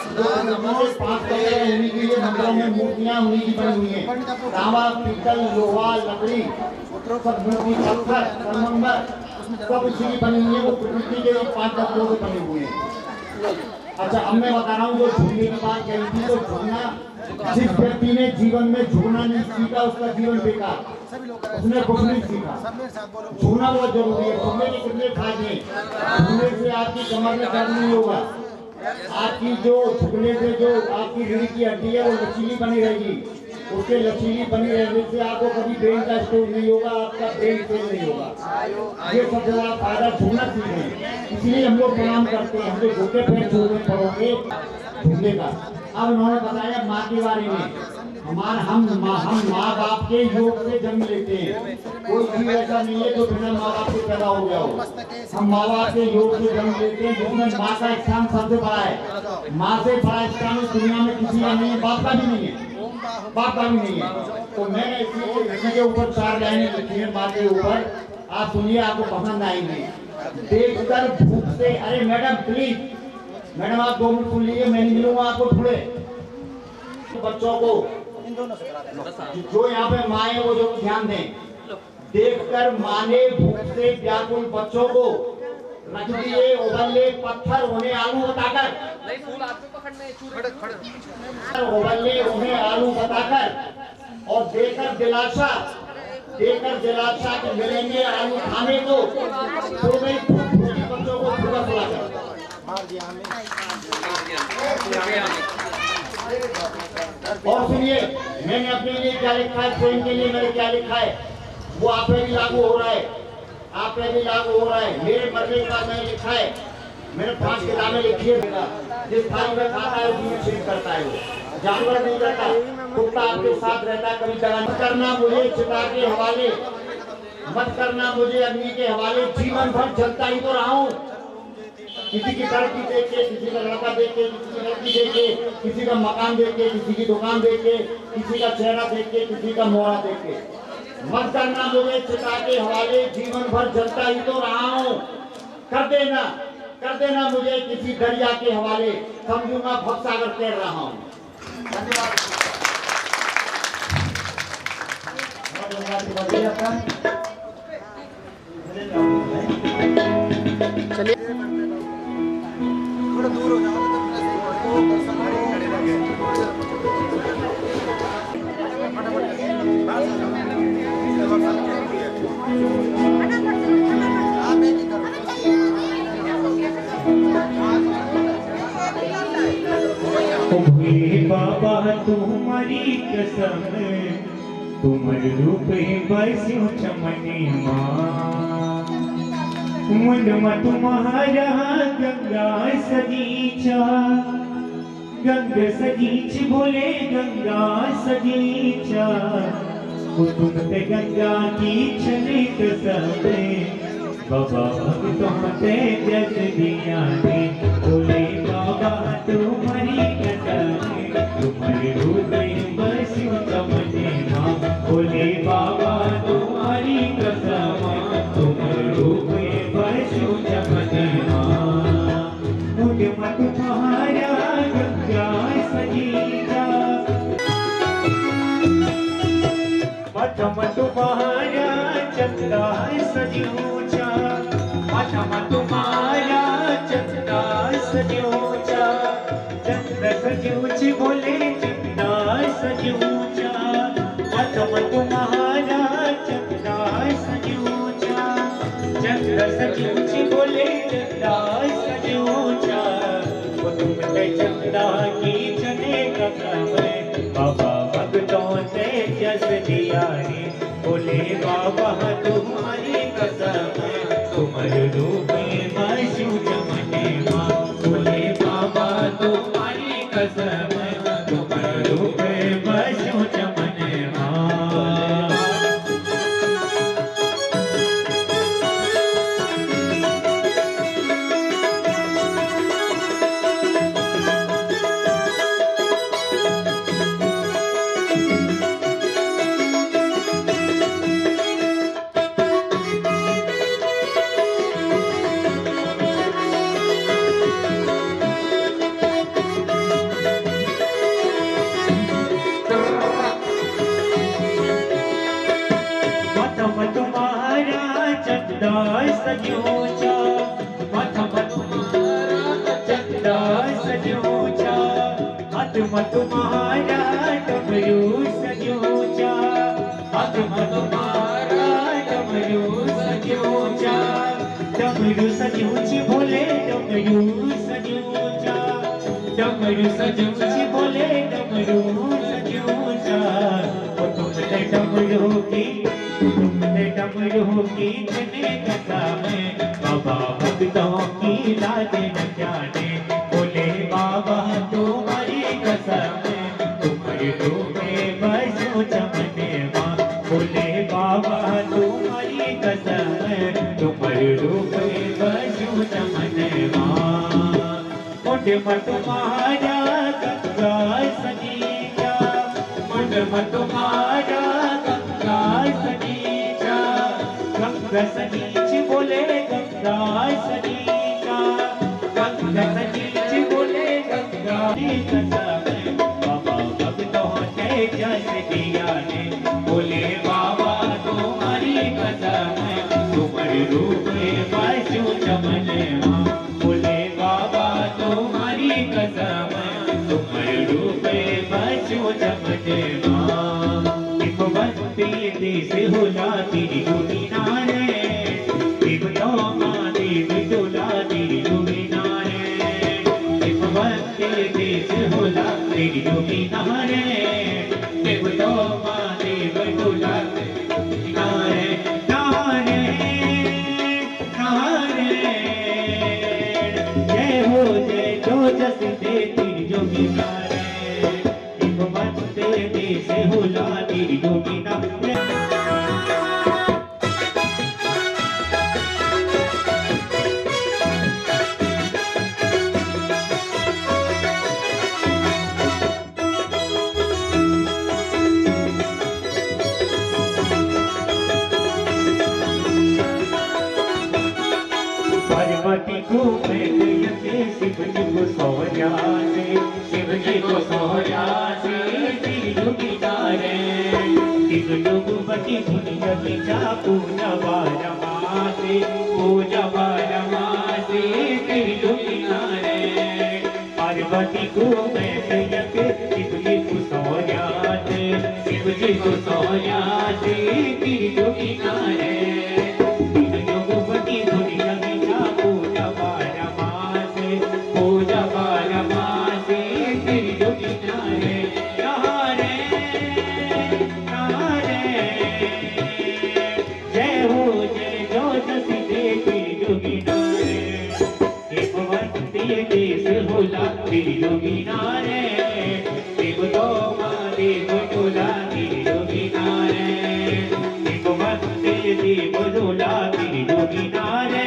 जो 5 तत्व उन्हीं के लिए मंदिरों में मूर्तियां उन्हीं की बनी हुई हैं। तांबा, पीतल, लोहा, लकड़ी, सब मूर्ति, पत्थर, संगमरमर सब उसी की बनी हुई है। वो प्रकृति के 5 तत्वों से बने हुए हैं। अच्छा, अब मैं बता रहा हूँ जो झुकने की बात कही थी, तो झुकना, जिस व्यक्ति ने जीवन में झुकना नहीं सीखा उसका जीवन बेकार, उसने कुछ नहीं सीखा। झुकना बहुत जरूरी है। झुकने के कितने फायदे हैं। झुकने से आपकी कमर में दर्द नहीं होगा, आपकी जो झुकने से जो आपकी रीढ़ की हड्डी है वो लचीली बनी रहेगी। उसके लचीली बनी रहने से आपको कभी ब्रेन का स्ट्रोक नहीं होगा, आपका ब्रेन फेल नहीं होगा। ये सबसे बड़ा फायदा झुकना सीखें। इसलिए हम लोग प्रणाम करते हैं, हम लोग झुके पैर छोड़ने पड़ोगे झुकने का। अब उन्होंने बताया माँ के बारे में। हम माँ बाप के योग से जन्म लेते हैं। कोई चीज ऐसा नहीं है जो बिना माँ बाप के पैदा हो गया हो। हम माँ बाप के योग से जन्म लेते हैं, जिसमें माँ का स्थान सबसे बड़ा है। माँ से बड़ा स्थान दुनिया में किसी का नहीं है, बाप का भी नहीं है, बाप का भी नहीं है। तो मैंने इसी के ऊपर 4 लाइनें लिखी है माँ के ऊपर, आप सुनिए, आपको पसंद आएंगी। देखकर भूख से, अरे मैडम प्लीज, मैडम आप 2 मिनट सुन लीजिए, मैं नहीं मिलूंगा आपको थोड़े। बच्चों को जो यहाँ पे माँ है वो जो ध्यान दें। देखकर माने भूख से व्याकुल बच्चों को रख दिए उबले पत्थर उन्हें आलू बताकर, उबले उन्हें आलू बताकर और देकर दिलासा कि मिलेंगे आलू खाने को, तो गई भूखी बच्चों को भूखा सुलाकर। और सुनिए, मैंने अपने लिए क्या लिखा है, स्वयं के लिए मैंने क्या लिखा है, वो आप पे भी लागू हो रहा है, आप पे भी लागू हो रहा है। मेरे मरने का मैंने लिखा है, मैंने 5 किताबें लिखी है। जिस थाली में खाता है उसी में छेद करता है। वो जानवर नहीं रहता, कुत्ता आपके साथ रहता है, कभी जगह मत करना मुझे चिता के हवाले, मत करना मुझे अग्नि के हवाले। जीवन भर जलता ही तो रहा हूँ, किसी की लड़की देख के, किसी का लड़का देख के, किसी की लड़की देख के, किसी का मकान देख के, किसी की दुकान देख के, किसी का चेहरा देख के, किसी का मोहरा देख के। मत करना मुझे चिता के हवाले, जीवन भर जलता ही तो रहा हूँ। कर देना मुझे किसी दरिया के हवाले, समझूंगा भवसागर तैर रहा हूँ। धन्यवाद। चलिए थोड़ा दूर हो जाओ तो दर्शन खड़े लगे। भोले बाबा तुम्हारी कसम, तुमर रूप बस्यो चमने माँ। मुंडमा तुम्हारा गंगा सजीचा, गंग सजीच भोले गंगा सजीचा। तुम ते गंगा की चले कसम, बाबा भक्तों ते जस दिया ने। भोले बाबा तुम्हारी कसम, तुम्हारे रूप बस्यो चमने माँ। भोले बाबा तुम्हारी कसम, तुम्हारे रूप बस्यो चमने माँ। मुझमा तुम्हारा गंगा सजीचा, मठमा तुम्हारा चंदा सजूचा। मठमा तुम्हारा चंदा सजूचा, चंदा सजूच भोले चंदा सजूचा। मठमा तुम्हारा चंदा सजूचा, चंदा सजूच भोले चंदा सजूचा। वो तुम ते चंदा की चने का काम, बाबा भक्तों से जस दिया रे। भोले बाबा तुम्हारी कसम, तुम्हारे रूप बस्यो चमने माँ। भोले बाबा तुम्हारी कसम, तुम्हारे रूप बस्यो चमने माँ। मठमा तुम्हारा चंदा सजूचा, मठमा तुम्हारा चंदा सजूचा। मठमा तुम्हारा डमरू सजूचा, मठमा तुम्हारा डमरू सजूचा। डमरू सजूच भोले डमरू सजूचा, डमरू सजूच भोले डमरू सजूचा। वो तुमने डमरू की चने कथा में, बाबा भक्तों की लाज न जाने। भोले बाबा तुम्हारी कसम, तुम्हारे रूप बस्यो चमने माँ। भोले बाबा तुम्हारी कसम, तुम्हारे रूप बस्यो चमने माँ। मुंडमा तुम्हारा गंगा सजीचा, मुंडमा तुम्हारा गंगा सजीचा। गंगा सजीच भोले गंगा सजीचा, गंगा सजीच भोले गंगा कसम। बाबा भक्तों से जस दिया ने। भोले बाबा तुम्हारी तुम्हारे रूप बसो चमने माँ बोले बाबा तुम्हारी कसम तुम्हारे रूप बसो चमने माँ बनते देश होला तेरी दुनिया रे देव तो माँ देव डोला तेरी दुनिया रे बनते देश होला तेरी दुनिया रे देव तो माँ देव डोला नारे नारे नारे जय हो जय जो जस दे तेरी दुनिया रे बनते देश होला तेरी दुनिया रे पार्वती को मैं शिव जी को सोया से शिव जी को सोया से तेरी दुनिया रे शिव लोगवती दुनिया की जा पूजा बारमा से तेरी दुनिया रे पार्वती को मैं शिव जी को सोया से शिव जी को सोया से तेरी दुनिया रे तेरी योगिना रे देव तो माँ देव डोला तेरी योगिना रे देव वंदे देव डोला तेरी योगिना रे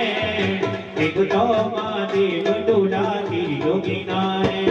देव तो माँ देव डोला तेरी योगिना रे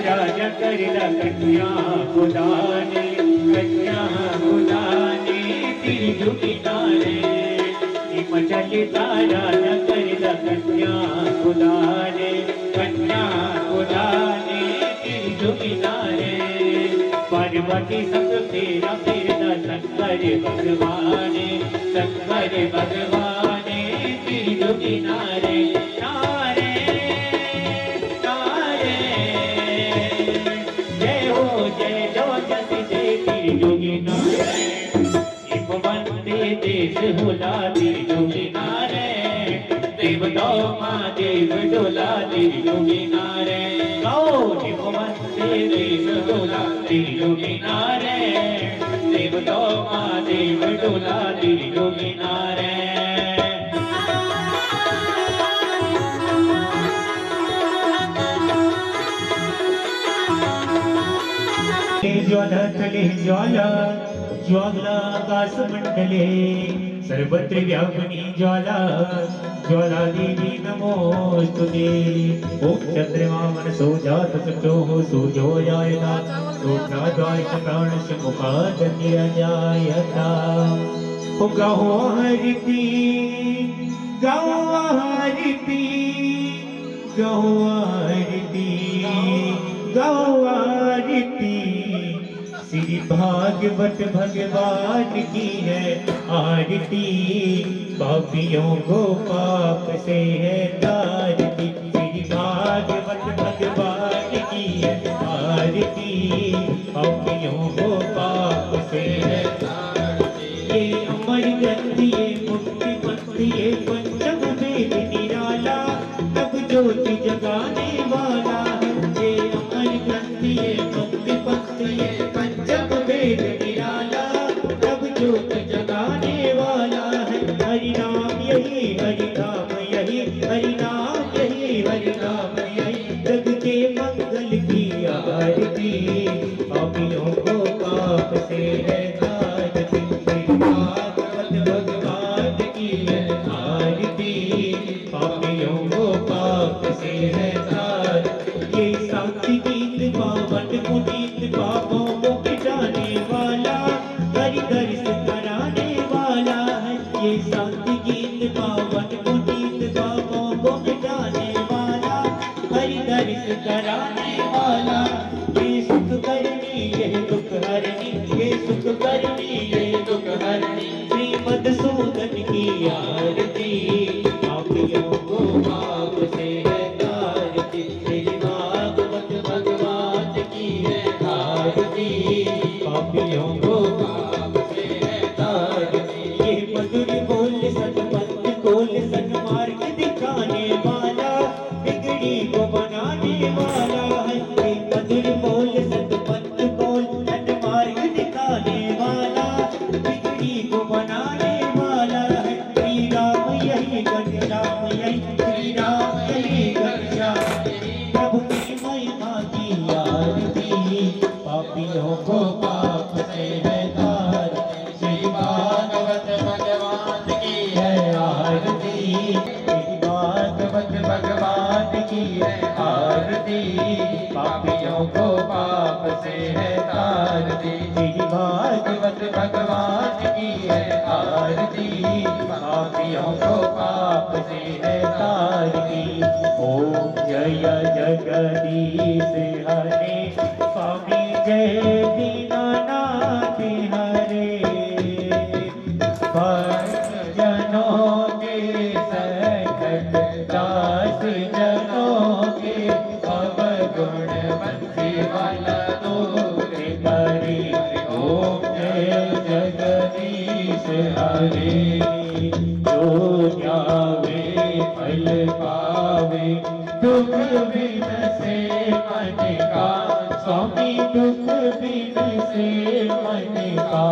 राजा करला कन्या खुदाने तेरी दुनिया रे मचलता राजा करला कन्या खुदाने तेरी दुनिया रे पार्वती संग तेरा शंकर भगवान तेरी दुनिया रे देश होला तेरी योगिना रे देव तो माँ देव डोला तेरी योगिना रे देव वंदे देश होला तेरी योगिना रे देव तो माँ देव डोला तेरी योगिना रे ज्वाला तले ज्वाला आकाश मंडले सर्वत्र व्यापिनी ज्वाला देवी नमोस्तुते ओम चंद्रमा मनसो जात सचो सूर्यो जायता सूर्याद्वाय प्राणस्य मुखादन्य जायता ओ गाओ हरिति श्री भागवत भगवान की है आरती पापियों को पाप से है तारती श्री भागवत भगवान की है आरती पापियों को पाप से है तारती ये अमर ग्रंथ ये मुक्ति पंथ ये पंचम वेद निराला तब ज्योति जगाने वाला है ये अमर ग्रंथ ये मुक्ति पंथ ये निराला तब ज्योत जगाने वाला है हरि नाम यही हरि नाम यही हरि नाम यही हरि नाम यही जग के मंगल की आरती, पापियों को पाप से है तारती। श्री भागवत भगवान की है आरती, पापियों को पाप से है तारती। ये शांति गीत पावन पुनीत, पापों को मिटाने वाला, हरि दर्श कराने वाला है। ये शांति गीत पावन पुनीत, पापों को मिटाने वाला, हरि दर्श कराने वाला। ये सुख करनी ये दुख हरनी, ये सुख करनी ये दुख हरनी, श्री मधुसूदन की आरती, पापियों को पाप से है तारती। श्री भागवत भगवान की है आरती, पापियों को पाप से है तारती। ये मधुर बोल सतपंथ खोल, सन्मार्ग दिखाने वाला, बिगड़ी को बनाने वाला है। ये मधुर बोल सतपंथ खोल, सन्मार्ग दिखाने वाला, बिगड़ी को बनाने वाला है। श्री राम यही घनश्याम यही, श्री राम यही घनश्याम यही, प्रभु की महिमा की आरती, पापियों को पाप से है तारती। श्री भागवत भगवान की है आरती, श्री भागवत भगवान की है आरती, पापियों को पाप से है तारती। श्री भागवत भगवान की है आरती, पापियों को पाप से है तारती। ओम जय जगदीश हरे, स्वामी जय दीनानाथ हरे, जनों के संकट दास जनों के, अवगुण बंसी वाला दूर करे। ओम जय जगदीश हरे, जो जावे फल पावे, दुख बिन से मन का, स्वामी दुख बिन से मन का,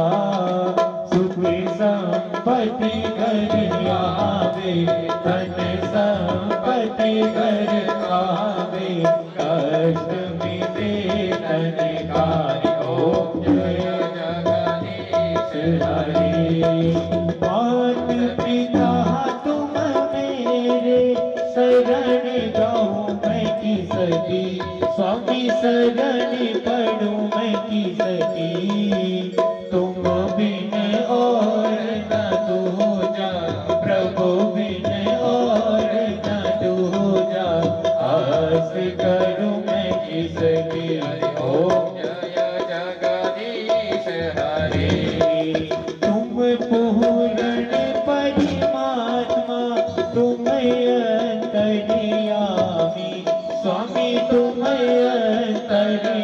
सुख संपत्ति घर आवे, धन संपत्ति घर आवे, कष्ट मिटे तन का। ओम जय जगदीश हरे, मात पिता तुम मेरे, शरण गाऊं मैं किसकी, स्वामी शरण पढ़ूं मैं किसकी। तुम बिन और न दूजा, प्रभु बिन और न दूजा, आस करूं मैं किसकी। ओम जय जगदीश हरे, तुम पूर्ण परमात्मा, तुम अंतर्यामी, स्वामी तुम अंतर्यामी,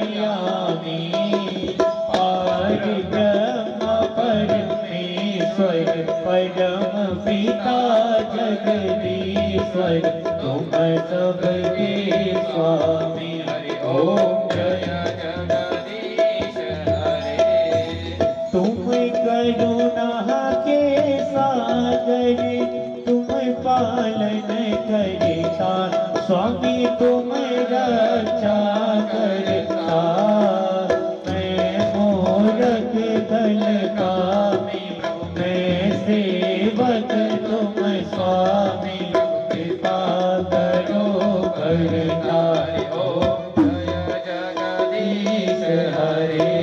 पार ब्रह्म परमेश्वर, परम पिता जगदीश्वर, तुम सबके स्वामी। हरि ओम जय जगदीश हरे, तुम करुणा के सागर, तुम पालन करता, स्वामी तुम रक्षा करता। मैं मूरख दल का, मैं सेवक तुम स्वामी, कृपा करो करता। ओम जय जगदीश हरे,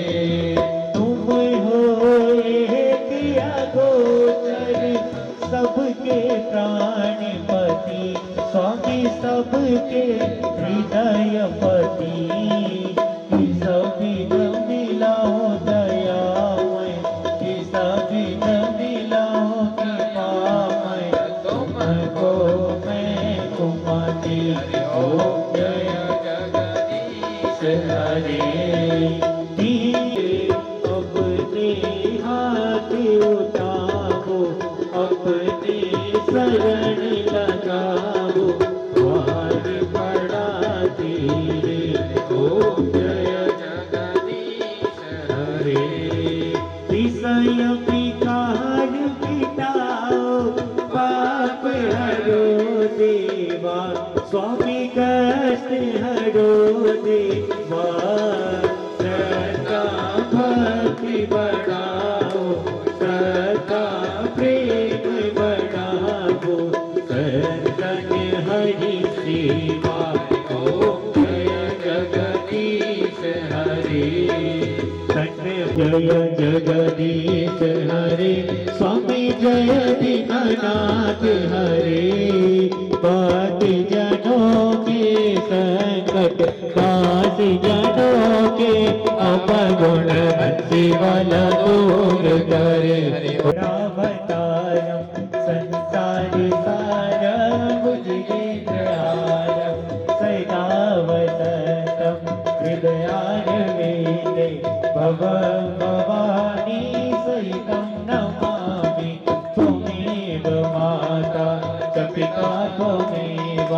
तुम हो किया गोचर, सबके प्राणपति, स्वामी सबके हृदयपति। सभी न मिलाओ दयामय, सभी न मिलाओ कृपामय, तुमको मैं कुमारी। ओम जय जगदीश हरे, अपने हाथ उठाओ, अपने शरण लगाओ, द्वार पड़ा तेरे। ओम जय जगदीश हरे, विषय विकार मिटाओ, पाप हरो देवा, स्वामी कष्ट हरो देवा सदा भक्ति बढ़ाओ सदा प्रेम बढ़ाओ संतन हरि सेवा ओम जय जगदीश हरे जय जगदीश हरे स्वामी जय दीननाथ हरे बात जनों के संकट बात जनों के अपगुण शिवल दूर करे रावतारम संसार सारम बुझिन्द्रहारम सदा वसंतम हृदयारविन्दे भवानी सहितं नमामि त्वमेव माता च पिता त्वमेव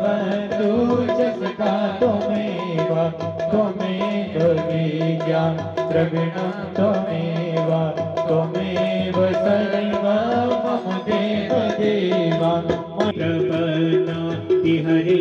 बन्धु च सखा त्वमेव विद्या द्रविणं त्वमेव सदैव मम देव देवा प्रपन्नाति हरे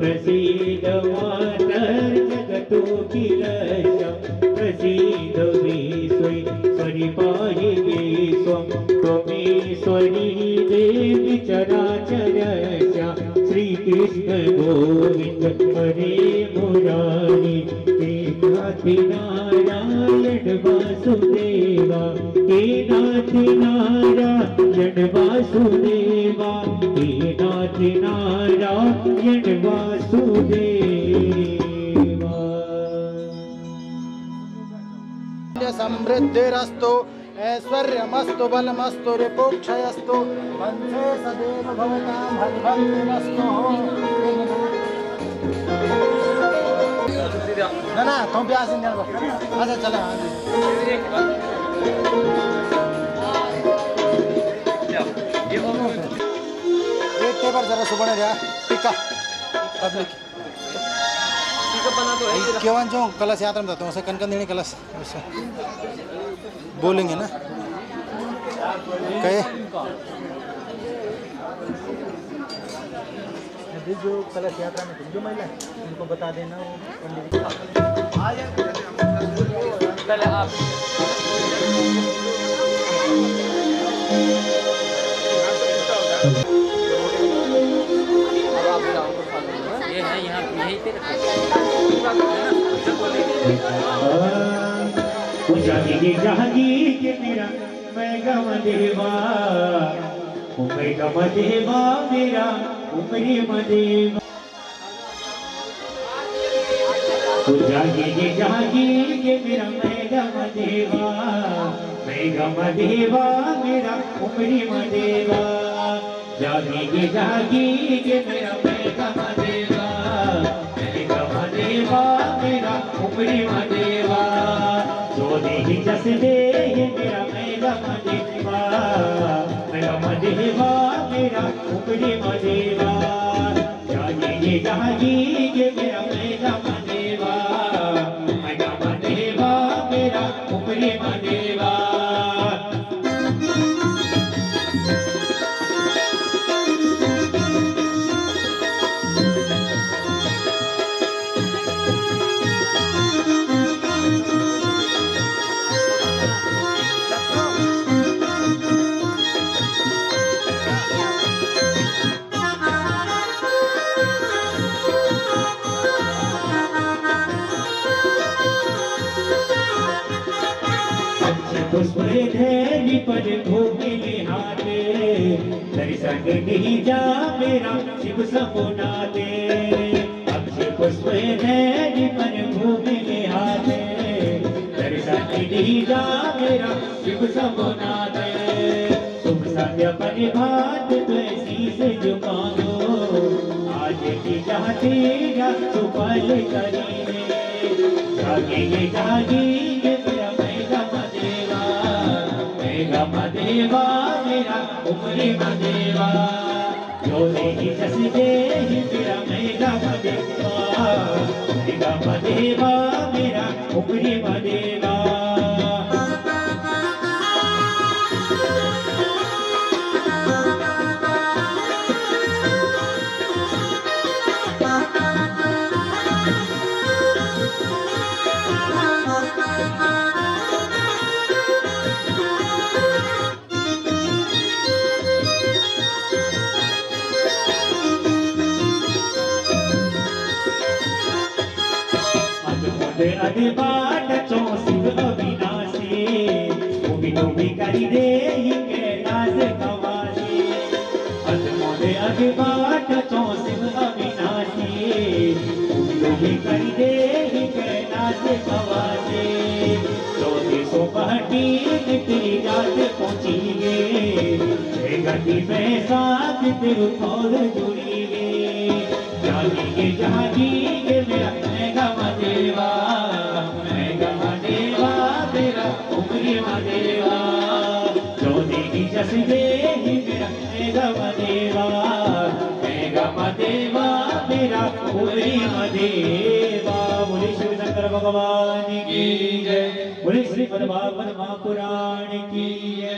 प्रसीद मातर्जगतोऽखिलशं प्रसीद विश्वेश्वरि पाहि विश्वं त्वमीश्वरी देवी चराचरस्य श्रीकृष्ण गोविन्द हरे मुरारी नाथि नारायण वासुदेवा हे नाथि नारायण वासुदेवा हे नाथि नारायण वासुदेवा समृद्धिरस्तु ऐश्वर्यमस्तु बलमस्तु रिपुक्षयस्तु वंशे सदैव भवतां हरिभक्तिरस्तु ना तुम भी आसन जाओ अच्छा चला एक टेबल जरा सुबह जा टिका पब्लिक केवन जो कलश यात्रा में जाता हूँ कनकन देने कलश बोलेंगे ना कहे जो कलश यात्रा में जो महिला उनको बता देना पहले आप ये है यहाँ यहीं पे जागी जागी के मेरा मैं गम देवा मैं गम देवा मेरा उमरी मदेवा जागी के मेरा मैं गम देवा मेरा उमरी मदेवा जागी के मेरा मैं गम देवा मेरा उमरी मदेवा जो देहि जस दे मेरा मैं गम देवा मेरा उमरी मदेवा जागी के मेरा मैं गम देवा मेरा उमरी मदेवा धैर्य पर धोखे हाथे दर्शन नहीं जा मेरा शिव समुना दे अक्षय पुष्प धैर्य पर धोखे हाथे दर्शन नहीं जा मेरा शिव समुना दे शुभ संध्या परिभात तुलसी से झुकाओ आज की चाहते या सुफल करीने जागे मेरा मदेवा मेरा उमरी मदेवा जो देहि जस देहि मेरा मेगा मदेवा मेरा उमरी मदेवा अद अद बाट चौसिब अविनाशी उबी डूबी करी दे ही कैलाश कवासी अद मोदे अद बाट चौसिब अविनाशी उबी डूबी करी दे ही कैलाश कवासी 1462 तेरी रात पहुंची गे गति में साथ तेरू खोल जुड़ी गे जागी गे मेरा मैं देवा तेरा उमरी देवा जो देगी जस दे ही मेरा देवा मेरा उमरी देवा बोले शिव शंकर भगवान की जय बोले श्रीमद् भागवत महापुराण की जय।